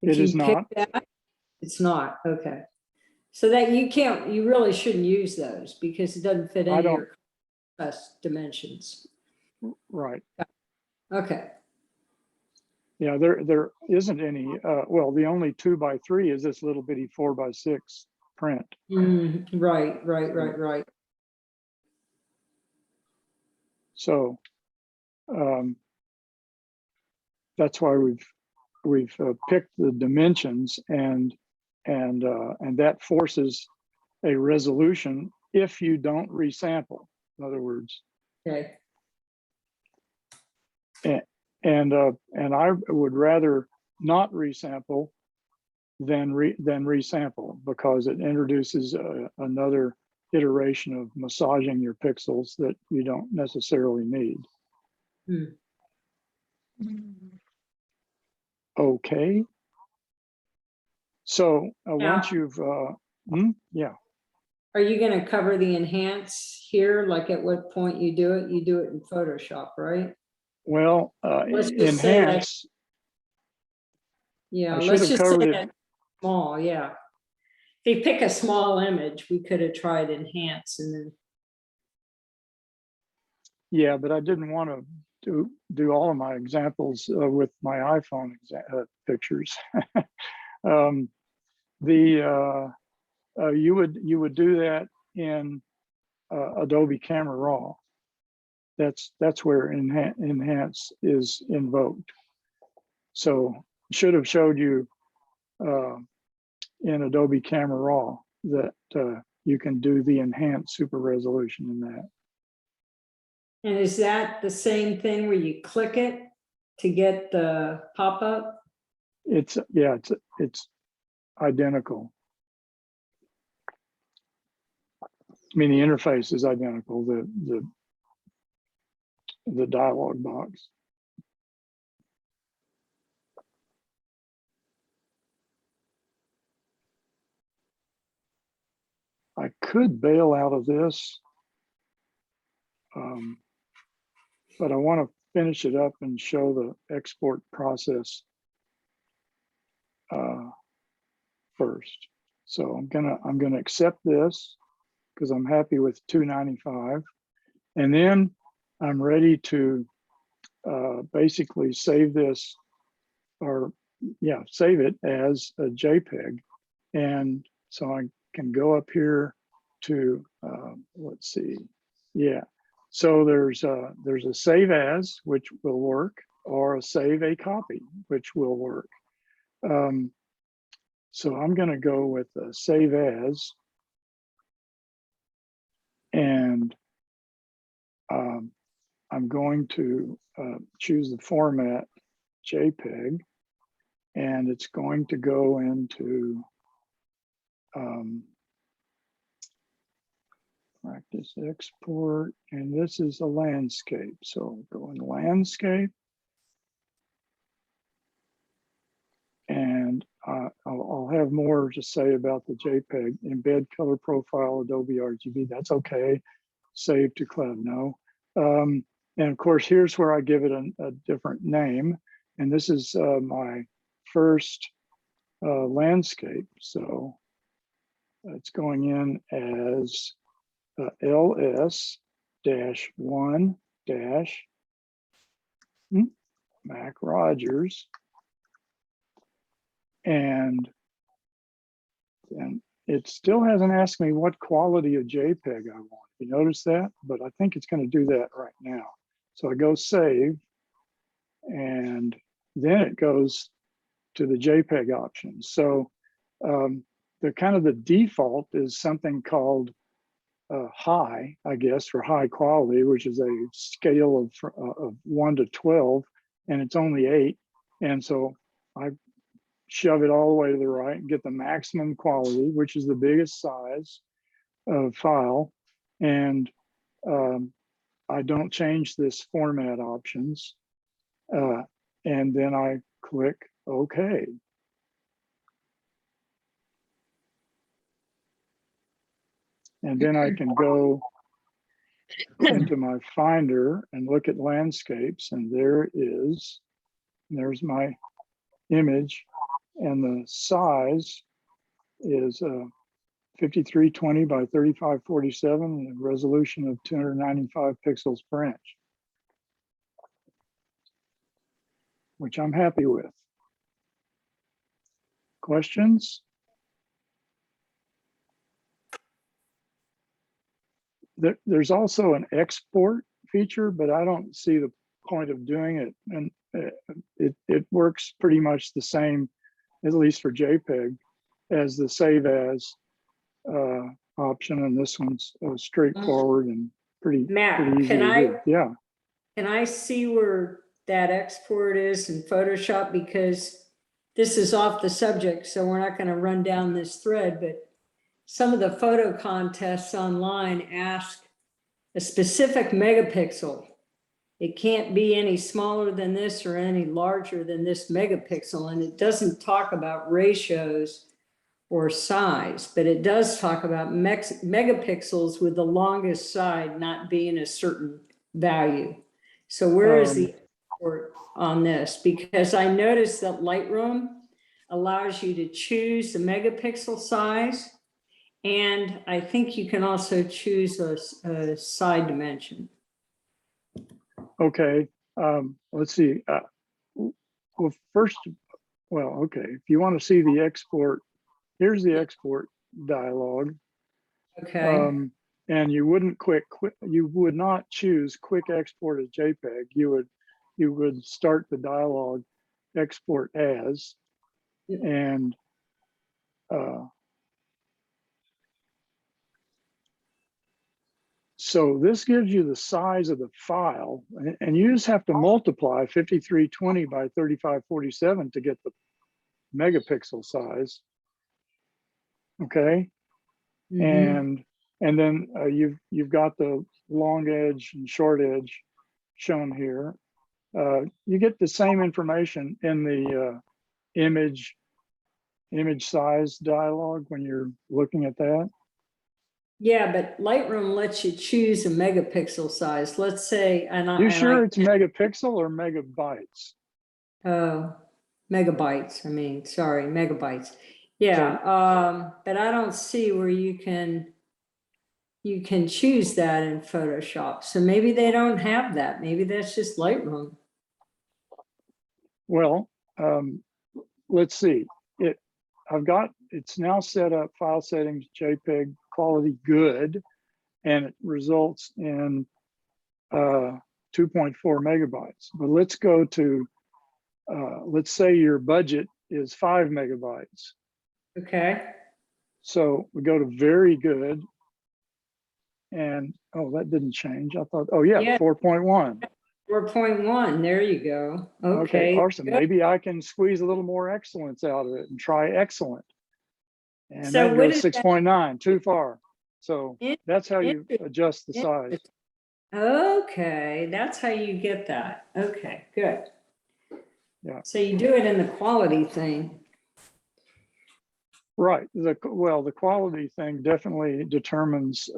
If It is you pick not. that, it's not, okay. So that you really shouldn't use those because it doesn't fit I into don't- your contest dimensions. Right. Okay, Yeah, there isn't any, well, the only 2x3 is this little bitty 4x6 print. right. So that's why we've picked the dimensions and that forces a resolution if you don't resample. In other words, Okay, and I would rather not resample than resample because it introduces another iteration of massaging your pixels that you don't necessarily need. Okay. So once you've, yeah, are you gonna cover the enhance here? Like at what point you do it? You do it in Photoshop, right? well, Let's just say that- enhance, Yeah, I should let's have just say covered it. that small, yeah. If you pick a small image, we could have tried enhance and then, Yeah, but I didn't want to do all of my examples with my iPhone pictures. You would do that in Adobe Camera Raw. That's where enhance is invoked. So should have showed you in Adobe Camera Raw that you can do the enhanced super resolution in that. and is that the same thing where you click it to get the pop-up? It's identical. I mean, the interface is identical. The dialog box. I could bail out of this, but I want to finish it up and show the export process first. So I'm gonna accept this because I'm happy with 295, and then I'm ready to basically save this, or yeah, save it as a JPEG, and so I can go up here to let's see, yeah. So there's a save as, which will work, or a save a copy, which will work. So I'm going to go with a save as, and I'm going to choose the format JPEG, and it's going to go into practice export, and this is a landscape. So go in landscape, and I'll have more to say about the JPEG. Embed color profile, Adobe RGB, that's okay. Save to cloud, no. And of course, here's where I give it a different name. And this is my first landscape. So it's going in as LS-1- Mac Rogers. And it still hasn't asked me what quality of JPEG I want. You notice that? But I think it's going to do that right now. So I go save, and then it goes to the JPEG options. So the kind of the default is something called high, I guess, for high quality, which is a scale of 1 to 12, and it's only 8. And so I shove it all the way to the right and get the maximum quality, which is the biggest size of file. And I don't change this format options. And then I click OK. And then I can go into my Finder and look at landscapes, and there's my image, and the size is 5320 by 3547, and a resolution of 295 pixels per inch, which I'm happy with. Questions? There's also an export feature, but I don't see the point of doing it. And it works pretty much the same, at least for JPEG, as the save as option. And this one's straightforward and pretty Matt, easy can to I, do. Yeah. can I see where that export is in Photoshop? Because this is off the subject, so we're not gonna run down this thread, but some of the photo contests online ask a specific megapixel. It can't be any smaller than this or any larger than this megapixel, and it doesn't talk about ratios or size, but it does talk about megapixels with the longest side not being a certain value. So where is the export on this? Because I noticed that Lightroom allows you to choose the megapixel size, and I think you can also choose a side dimension. Okay. Let's see. Well, first, okay. If you want to see the export, here's the export dialog. Okay, And you wouldn't you would not choose quick export as JPEG. You would start the dialog export as, and so this gives you the size of the file, and you just have to multiply 5320 by 3547 to get the megapixel size. Okay. Mhm. And then you've got the long edge and short edge shown here. You get the same information in the image size dialog when you're looking at that. Yeah, but Lightroom lets you choose a megapixel size. Let's say, You sure it's megapixel or megabytes? megabytes, I mean, sorry, megabytes. Yeah, but I don't see where you can choose that in Photoshop. So maybe they don't have that. Maybe that's just Lightroom. Well, let's see. It's now set up file settings, JPEG quality good, and it results in 2.4 megabytes. But let's go to, let's say your budget is 5 megabytes. Okay. So we go to very good, and that didn't change. I thought, Yeah. 4.1. 4.1, there you go. Okay, Okay. awesome. Maybe I can squeeze a little more excellence out of it and try excellent. And So that what goes is that? 6.9, too far. So that's how you Interesting. adjust the size. Okay, that's how you get that. Okay, good. Yeah. So you do it in the quality thing. Right. The quality thing definitely determines,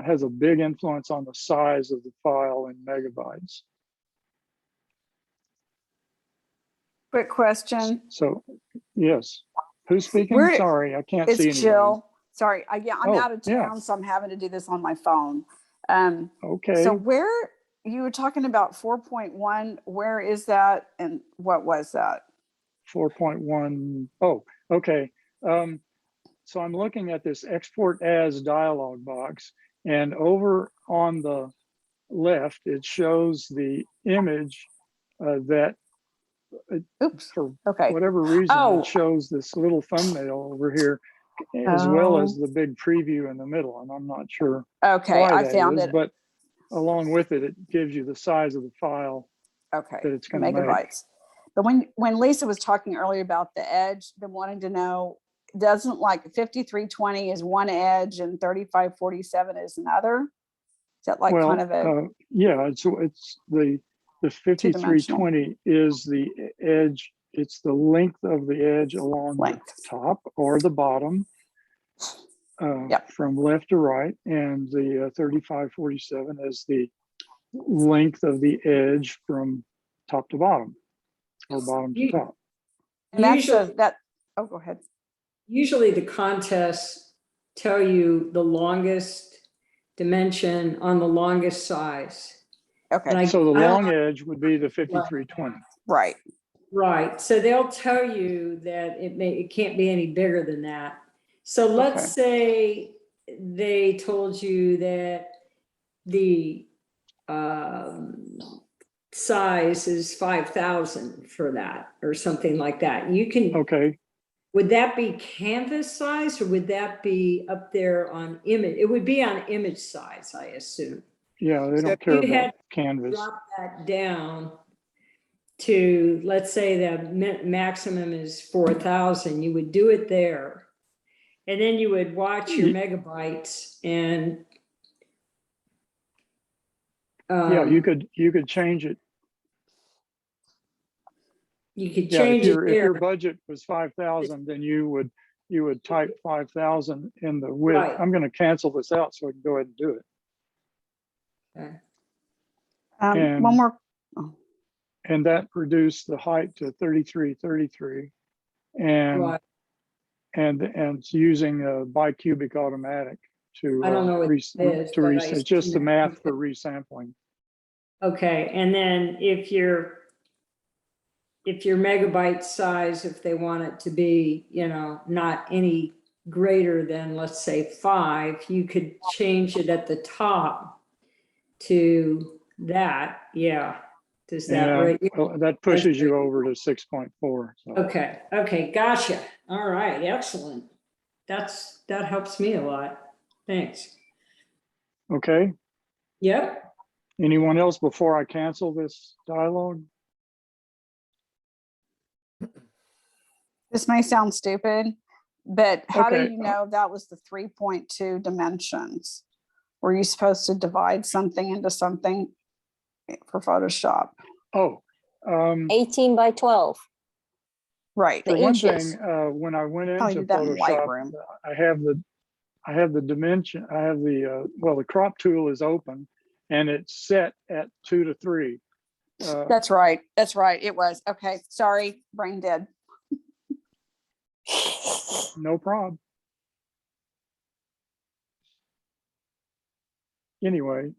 has a big influence on the size of the file in megabytes. Quick question. So, yes. Who's speaking? Where- Sorry, I can't see It's anybody. Jill. Sorry, I'm Oh, out of yeah. town, so I'm having to do this on my phone. Okay. So where, you were talking about 4.1, where is that and what was that? 4.1. Oh, okay. So I'm looking at this export as dialog box, and over on the left, it shows the image that Oops, for okay. whatever reason, Oh. it shows this little thumbnail over here, as well as the big preview in the middle. And I'm not sure Okay, why I that found is, it. but along with it, it gives you the size of the file Okay, that it's going to make. megabytes. But when Lisa was talking earlier about the edge, been wanting to know, doesn't like 5320 is one edge and 3547 is another? Is that like Well, kind of a yeah, it's the 5320 is the edge. It's the length of the edge along length? the top or the bottom. Yep. from left to right, and the 3547 is the length of the edge from top to bottom, or bottom to You- top. And that's Usually- oh, go ahead. Usually the contests tell you the longest dimension on the longest size. And Okay, So the I don't- long edge would be the 5320. right. Right, so they'll tell you that it can't be any bigger than that. So let's say they told you that the size is 5,000 for that, or something like that. You can, Okay, would that be canvas size, or would that be up there on image? It would be on image size, I assume. yeah, they So don't if care you had about canvas. Drop that down to, let's say the maximum is 4,000, you would do it there. And then you would watch your megabytes and. Yeah, you um, could change it. You could Yeah, change it if your there. budget was 5,000, then you would type 5,000 in the width. Right. I'm gonna cancel this out so I can go ahead and do it. Okay. And- One more, And that reduced the height to 3333. And, Right. and it's using a bicubic automatic to. I don't know what it is, but I It's just the assume math that- for resampling. Okay, and then if your megabyte size, if they want it to be, not any greater than, let's say 5, you could change it at the top to that, yeah. Does that Yeah, right? well, that pushes you over to 6.4. So. Okay, gotcha. All right, excellent. That helps me a lot. Thanks. Okay, Yep. anyone else before I cancel this dialogue? this may sound stupid, but how do Okay. you know that was the 3.2 dimensions? Were you supposed to divide something into something for Photoshop? Oh, 18 by 12. Right, The for one inches. thing, when I went Probably into did that in Photoshop, Lightroom. I have the dimension, I have the crop tool is open and it's set at 2 to 3. that's right, it was, okay, sorry, brain dead. No problem. Anyway,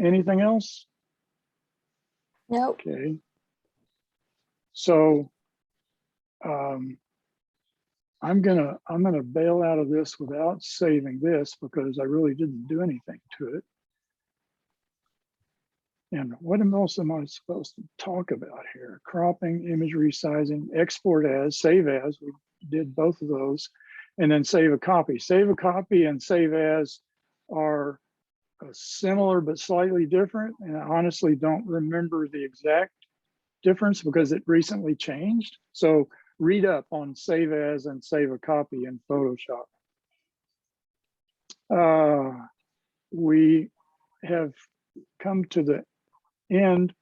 anything else? Nope. Okay. So, I'm gonna bail out of this without saving this because I really didn't do anything to it. And what else am I supposed to talk about here? Cropping, image resizing, export as, save as, we did both of those, and then save a copy. Save a copy and save as are similar but slightly different. And I honestly don't remember the exact difference because it recently changed. So read up on save as and save a copy in Photoshop. We have come to the end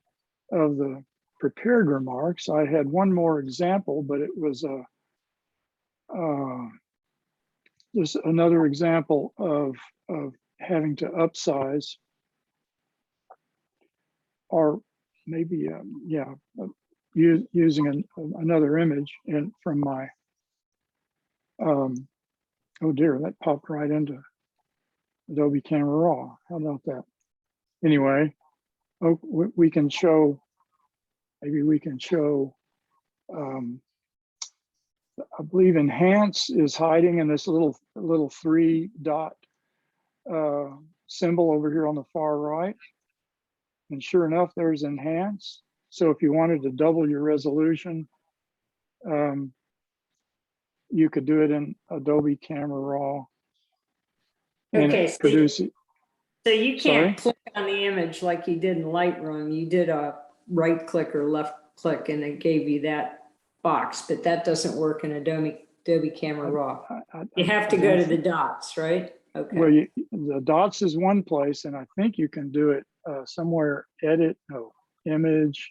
of the prepared remarks. I had one more example, but it was just another example of having to upsize, or maybe using another image from my oh dear, that popped right into Adobe Camera Raw. How about that? Anyway, we can show, maybe we can show, I believe Enhance is hiding in this little 3 dot symbol over here on the far right. And sure enough, there's Enhance. So if you wanted to double your resolution, you could do it in Adobe Camera Raw. And Okay, it produces. So you Sorry? can't click on the image like you did in Lightroom. You did a right click or left click and it gave you that box, but that doesn't work in Adobe Camera Raw. You have to go to the dots, right? Okay. Well, the dots is one place, and I think you can do it somewhere. Edit, no, image.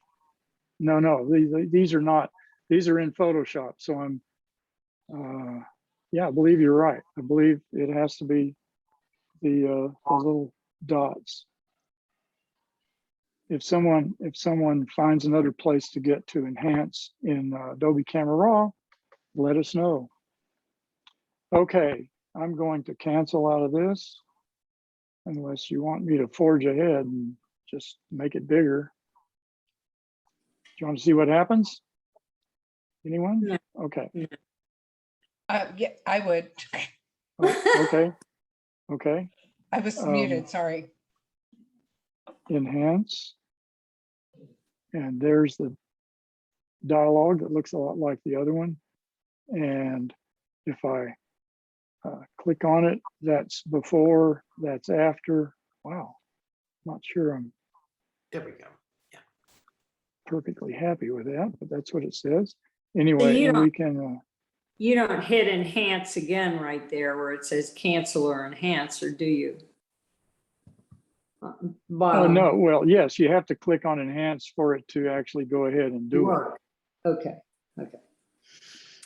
No, these are not. These are in Photoshop. So I'm. yeah, I believe you're right. I believe it has to be the little dots. If someone finds another place to get to enhance in Adobe Camera Raw, let us know. Okay, I'm going to cancel out of this unless you want me to forge ahead and just make it bigger. Do you want to see what happens? Anyone? No. Okay, Yeah, I would. okay, okay. I was muted, sorry. Enhance. And there's the dialogue that looks a lot like the other one. And if I click on it, that's before, that's after. Wow, not sure I'm There we go. perfectly happy with that, but that's what it says. Anyway, you and don't- we can, You don't hit enhance again right there where it says cancel or enhance, or do you? oh, Bottom. no, well, yes, you have to click on enhance for it to actually go ahead and do it. Work. Okay, okay.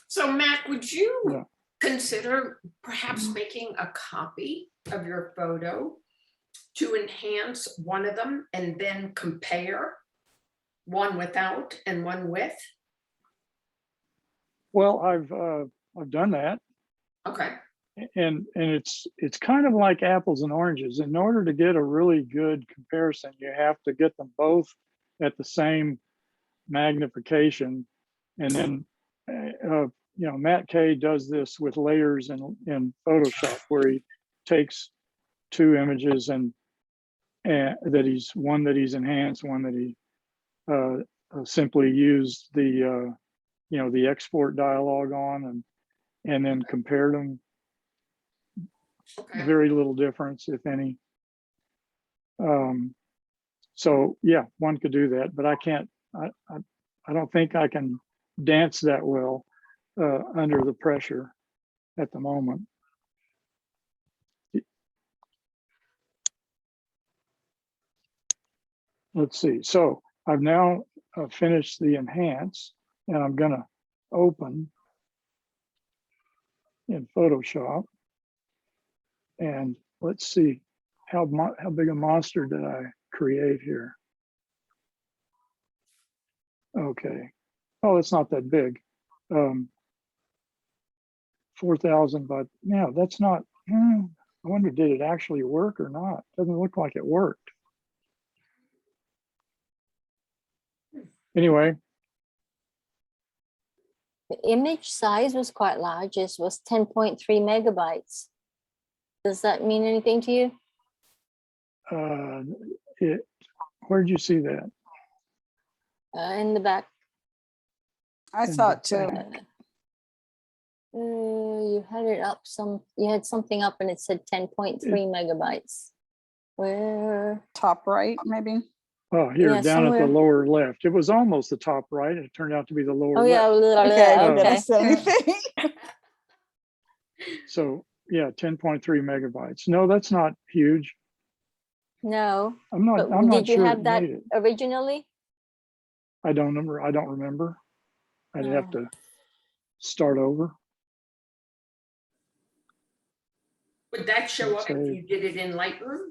So Matt, would Yeah. you consider perhaps making a copy of your photo to enhance one of them and then compare one without and one with? Well, I've done that. Okay, And it's kind of like apples and oranges. In order to get a really good comparison, you have to get them both at the same magnification. And then, Matt Kay does this with layers in Photoshop, where he takes two images and one that he's enhanced, one that he simply used the export dialog on, and then compared them. okay. Very little difference, if any. So yeah, one could do that, but I can't. I don't think I can dance that well under the pressure at the moment. Let's see. So I've now finished the enhance, and I'm gonna open in Photoshop, and let's see how big a monster did I create here. Okay. Oh, it's not that big. 4,000, but yeah, that's not, I wonder, did it actually work or not? Doesn't look like it worked. Anyway, The image size was quite large. It was 10.3 megabytes. Does that mean anything to you? where'd you see that? In the back, I In saw the it too. back. you had it up you had something up and it said 10.3 megabytes. Where? Top right, maybe. Oh, here, Yeah, down at the somewhere. lower left. It was almost the top right. It turned out to be the lower Oh yeah, left. Okay, Oh. did I okay. say anything? So yeah, 10.3 megabytes. No, that's not huge. No, I'm but not did you sure have it that made it. originally? I don't remember. I'd have Oh. to start over. Would that show Let's up if say- you did it in Lightroom?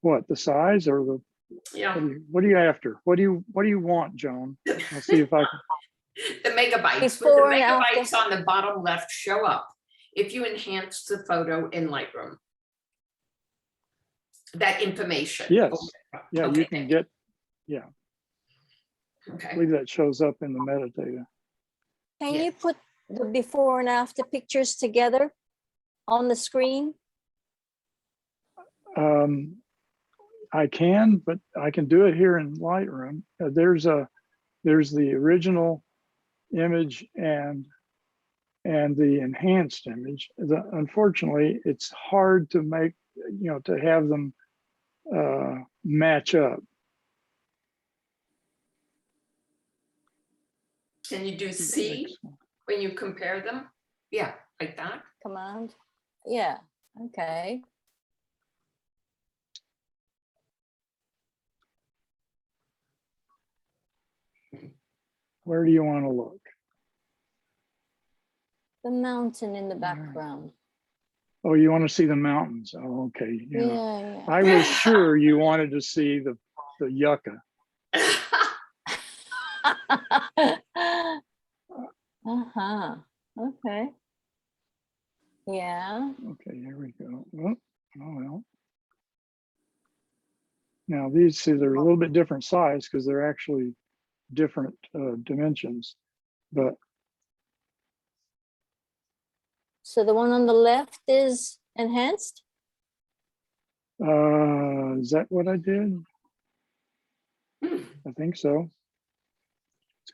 What, the size or the, Yeah, what are you after? What do you want, Joan? I'll see if I can. the megabytes. Would Before the and after. megabytes on the bottom left show up if you enhance the photo in Lightroom? That information? Yes. Yeah, Okay, you can get, I Okay, believe that shows up in the metadata. Can Yeah. you put the before and after pictures together on the screen? I can, but I can do it here in Lightroom. There's the original image and the enhanced image. Unfortunately, it's hard to make, to have them match up. can you do C when you compare them? Yeah, like that? Command? Yeah, okay. Where do you want to look? The mountain in the right. background. Oh, you want to see the mountains? Oh, okay. Yeah, Yeah. yeah. I was sure you wanted to see the yucca. Uh-huh. Okay. Yeah. Okay, here we go. Oh, well. Now these, see, they're a little bit different size because they're actually different dimensions, but So the one on the left is enhanced? is that what I did? I think so.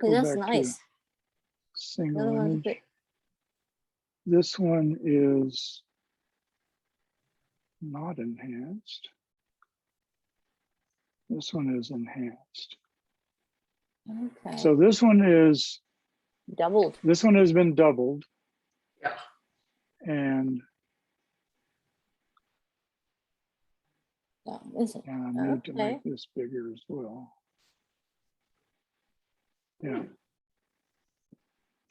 Let's Yeah, go that's back to nice. The other single one's a image. bit- This one is not enhanced. This one is enhanced. Okay. So this one has been doubled. Yeah. And That isn't. I need to Okay. make this bigger as well. Yeah.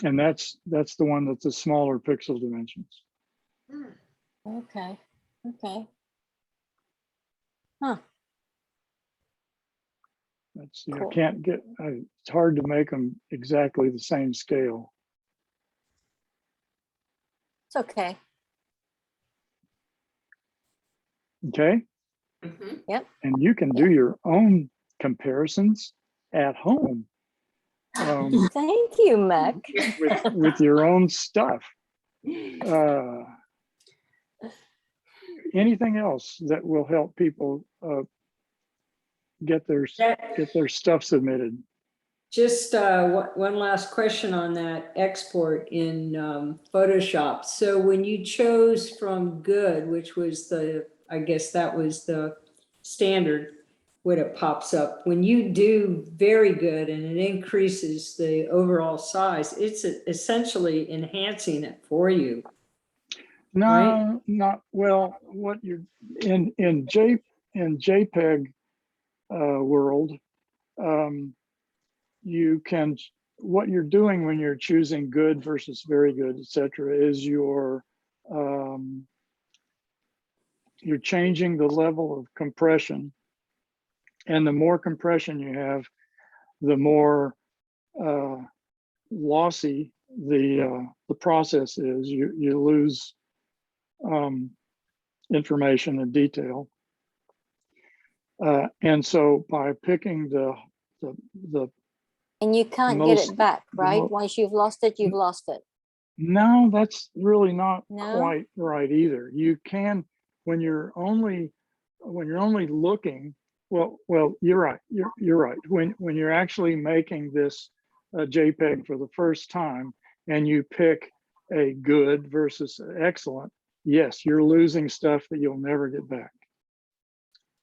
And that's the one that's the smaller pixel dimensions. Okay. Okay. Huh. Let's see, Cool. I can't get, it's hard to make them exactly the same scale. It's okay. Okay. Mhm. And you can do your own comparisons at home Thank you, Mac. with your own stuff. Anything else that will help people get their stuff submitted? Just one last question on that export in Photoshop. So when you chose from good, which was I guess that was the standard when it pops up, when you do very good and it increases the overall size, it's essentially enhancing it for you. No, Right. not well. What you're in JPEG world, you can, what you're doing when you're choosing good versus very good, etc., is you're changing the level of compression, and the more compression you have, the more lossy the process is. You lose information and detail, and so by picking the And you can't get most- it back, the right? mo- Once you've lost it, you've lost it. no, that's really not No? quite right either. You can, when you're only looking, well, you're right. You're right. When you're actually making this JPEG for the first time and you pick a good versus excellent, yes, you're losing stuff that you'll never get back.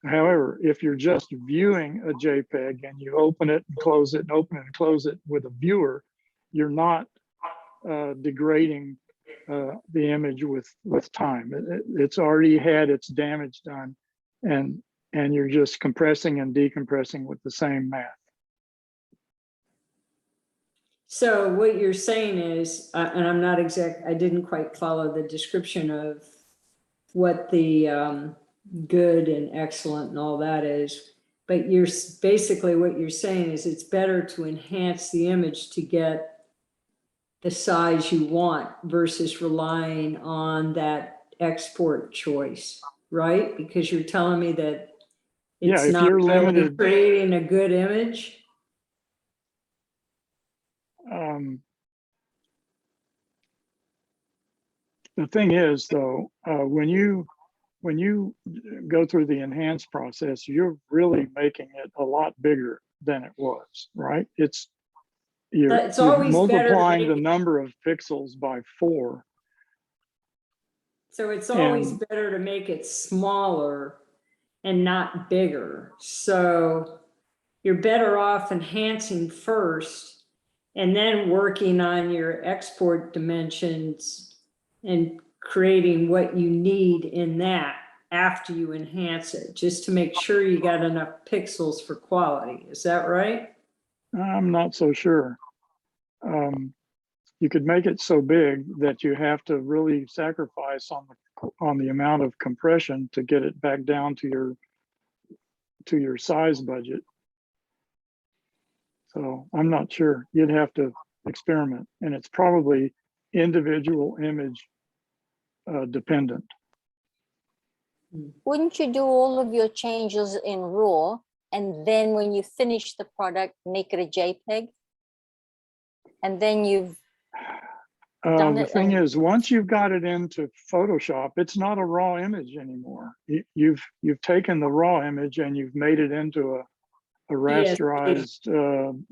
However, if you're just viewing a JPEG and you open it and close it and open it and close it with a viewer, you're not degrading the image with time. It's already had its damage done, and you're just compressing and decompressing with the same math. So what you're saying is, and I'm not I didn't quite follow the description of what the good and excellent and all that is, but basically what you're saying is it's better to enhance the image to get the size you want versus relying on that export choice, right? Because you're telling me that Yeah, it's if not you're really limited- creating a good image. The thing is, though, when you go through the enhance process, you're really making it a lot bigger than it was, right? You're It's always better to multiplying make the it- number of pixels by 4. So it's always And- better to make it smaller and not bigger. So you're better off enhancing first and then working on your export dimensions and creating what you need in that after you enhance it, just to make sure you got enough pixels for quality. Is that right? I'm not so sure. you could make it so big that you have to really sacrifice on the amount of compression to get it back down to your size budget. So I'm not sure. You'd have to experiment, and it's probably individual image dependent. Wouldn't you do all of your changes in RAW and then when you finish the product, make it a JPEG? And then you've done The it thing and- is, once you've got it into Photoshop, it's not a raw image anymore. You've taken the raw image and you've made it into a rasterized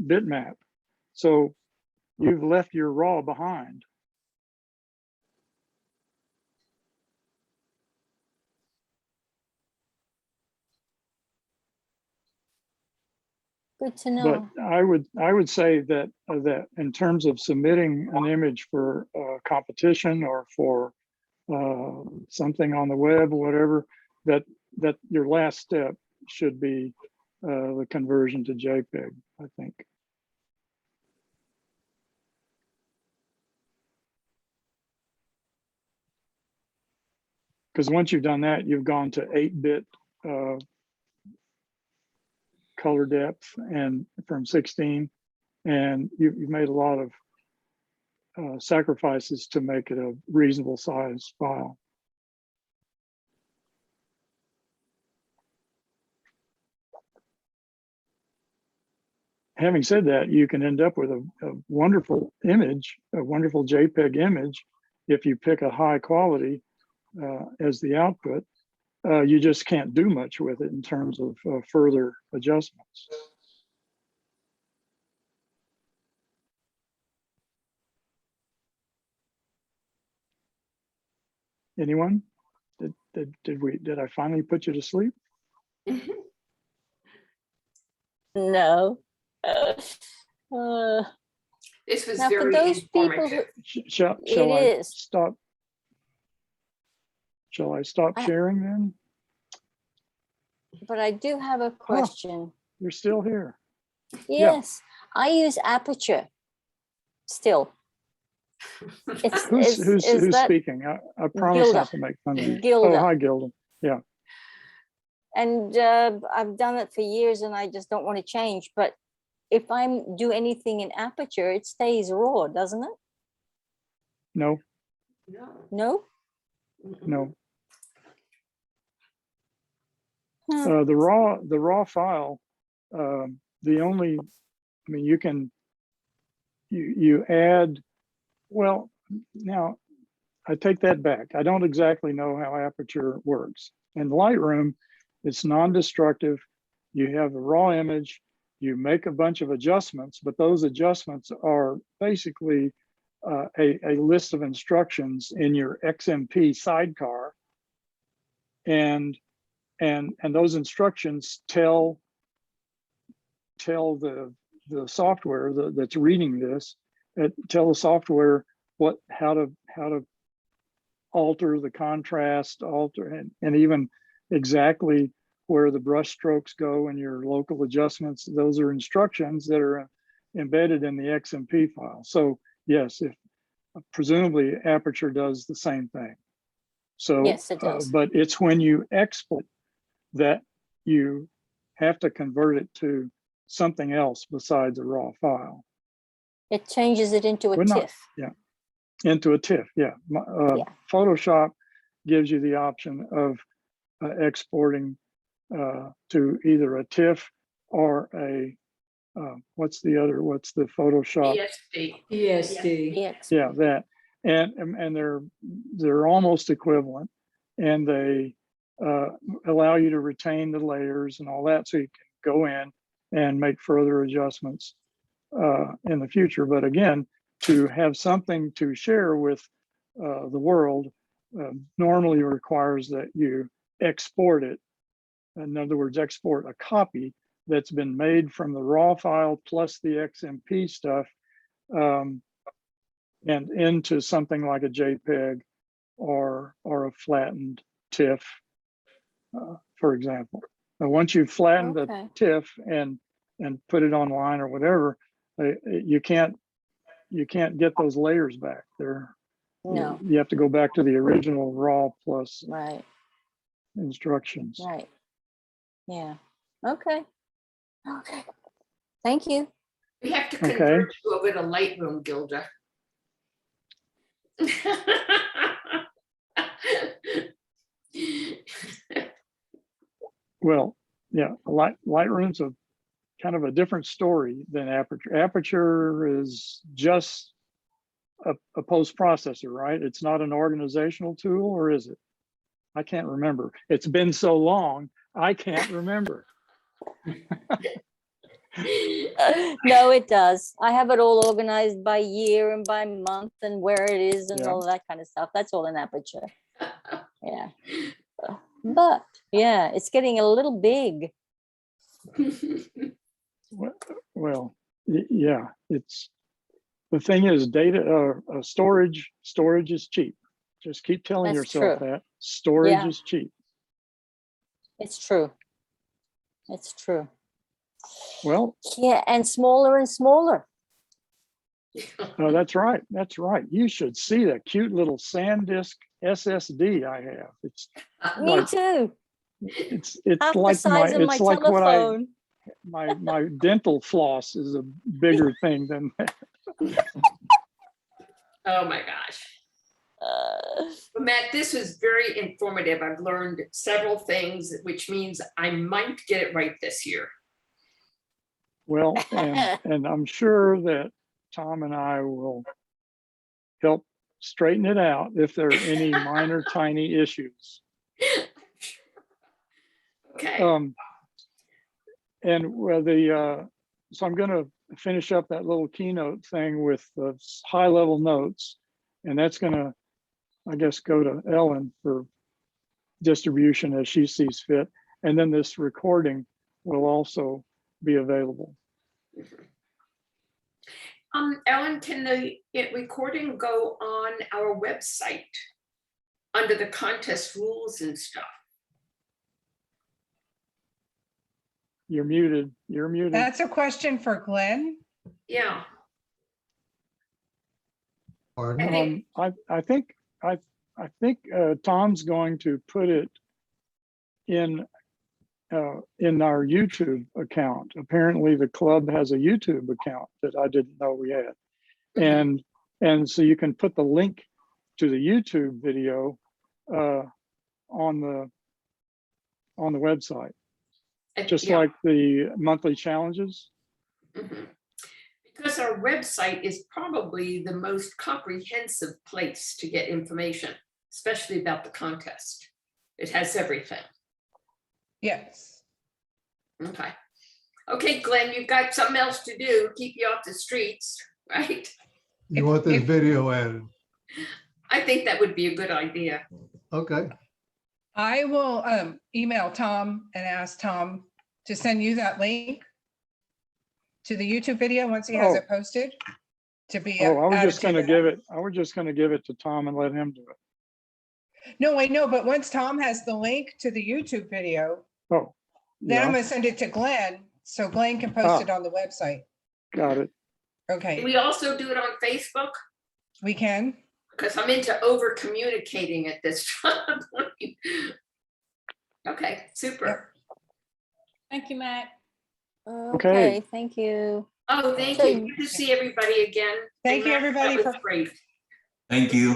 bitmap. So you've left your raw behind. good to But know. I would say that that in terms of submitting an image for competition or for something on the web or whatever, that your last step should be the conversion to JPEG, I think. Because once you've done that, you've gone to 8-bit color depth and from 16, and you've made a lot of sacrifices to make it a reasonable size file. Having said that, you can end up with a wonderful image, a wonderful JPEG image, if you pick a high quality as the output. You just can't do much with it in terms of further adjustments. Anyone? Did I finally put you to sleep? No. This was Now, for very those people who, informative. Shall It I is. stop? Shall I stop sharing then? but I do have a question. You're still here. Yeah. Yes, I use Aperture still. It's, Who's is that, speaking? I promise Gilda. not to make fun of you. Gilda. Oh, hi, Gilda. and I've done it for years and I just don't want to change. But if I do anything in Aperture, it stays raw, doesn't it? No, No. No? no. Hmm. The raw file, the only, I mean, you add, well, now I take that back. I don't exactly know how Aperture works. In Lightroom, it's non-destructive. You have a raw image, you make a bunch of adjustments, but those adjustments are basically a list of instructions in your XMP sidecar. And those instructions tell the software that's reading this, tell the software how to alter the contrast, and even exactly where the brush strokes go in your local adjustments. Those are instructions that are embedded in the XMP file. So yes, if presumably Aperture does the same thing. So Yes, it does. but it's when you export that you have to convert it to something else besides a raw file. It changes it into a We're not- TIFF. Into a TIFF, yeah. Yeah. Photoshop gives you the option of exporting to either a TIFF or a, what's the Photoshop? ESD. ESD. Yes. Yeah, that, and they're almost equivalent, and they allow you to retain the layers and all that, so you can go in and make further adjustments in the future. But again, to have something to share with the world normally requires that you export it. In other words, export a copy that's been made from the raw file plus the XMP stuff, and into something like a JPEG or a flattened TIFF, for example. Now, once you've flattened Okay. the TIFF and put it online or whatever, you can't you can't get those layers back. No, You have to go back to the original raw plus right, instructions. right. Yeah, okay. Okay, thank you. We have to Okay. convert you over to Lightroom, Gilda. Well, yeah, Lightroom's a kind of a different story than Aperture. Aperture is just a post processor, right? It's not an organizational tool, or is it? I can't remember. It's been so long, I can't remember. No, it does. I have it all organized by year and by month and where it is and Yeah. all that kind of stuff. That's all in Aperture. Yeah. But yeah, it's getting a little big. Well, yeah, it's, the thing is data, storage is cheap. Just keep telling That's yourself true. that storage Yeah. is cheap. It's true. It's true. Well, Yeah, and smaller and smaller. that's right. That's right. You should see the cute little SanDisk SSD I have. It's Me like, too. it's Half the like size of my it's like what telephone. my dental floss is a bigger thing than that. Oh, my gosh. Well, Matt, this was very informative. I've learned several things, which means I might get it right this year. Well, and I'm sure that Tom and I will help straighten it out if there are any minor tiny issues. Okay. And so I'm going to finish up that little keynote thing with the high level notes, and that's going to, I guess, go to Ellen for distribution as she sees fit. And then this recording will also be available. Ellen, can the recording go on our website under the contest rules and stuff? You're muted. You're muted. That's a question for Glenn. Yeah. Pardon? I think Tom's going to put it in our YouTube account. Apparently the club has a YouTube account that I didn't know we had. And so you can put the link to the YouTube video on the website, just Yeah. like the monthly challenges. Mhm. Because our website is probably the most comprehensive place to get information, especially about the contest. It has everything. Yes. Okay. Okay, Glenn, you've got something else to do, keep you off the streets, right? You want this video added? I think that would be a good idea. Okay, I will email Tom and ask Tom to send you that link to the YouTube video once he has Oh. it posted to be. Oh, I was added just going to the- give it to Tom and let him do it. No, I know, but once Tom has the link to the YouTube video, Oh, then I'm yeah, gonna send it to Glenn, so Glenn can post Ah. it on the website. got it. Okay, We also do it on Facebook, we can. because I'm into over communicating at this time. Okay, super. Thank you, Matt. Okay, thank you. Oh, thank So- you. Good to see everybody again. Thank you, Matt, that everybody, was for- Great. Thank you.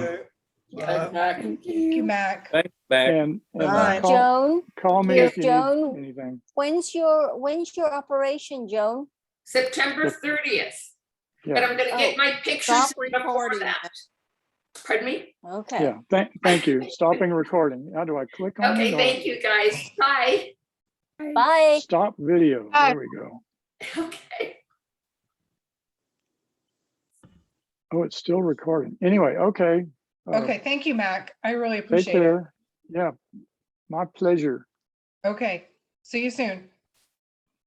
Thanks, Mac. Thank you, Mac. And Uh, call, Joan, call me Yes, if you Joan. need anything. when's your operation, Joan? September 30th. But Yeah, I'm gonna get my pictures Stop before recording. that. Pardon me? Okay. yeah. Thank you. Stopping recording. How do I click on Okay, it? or thank you, guys. Bye. Bye. Stop video. Bye. There we go. Okay. Oh, it's still recording. Anyway, okay. Okay, thank you, Mac. I really Take appreciate it. care. Yeah, my pleasure. Okay, see you soon.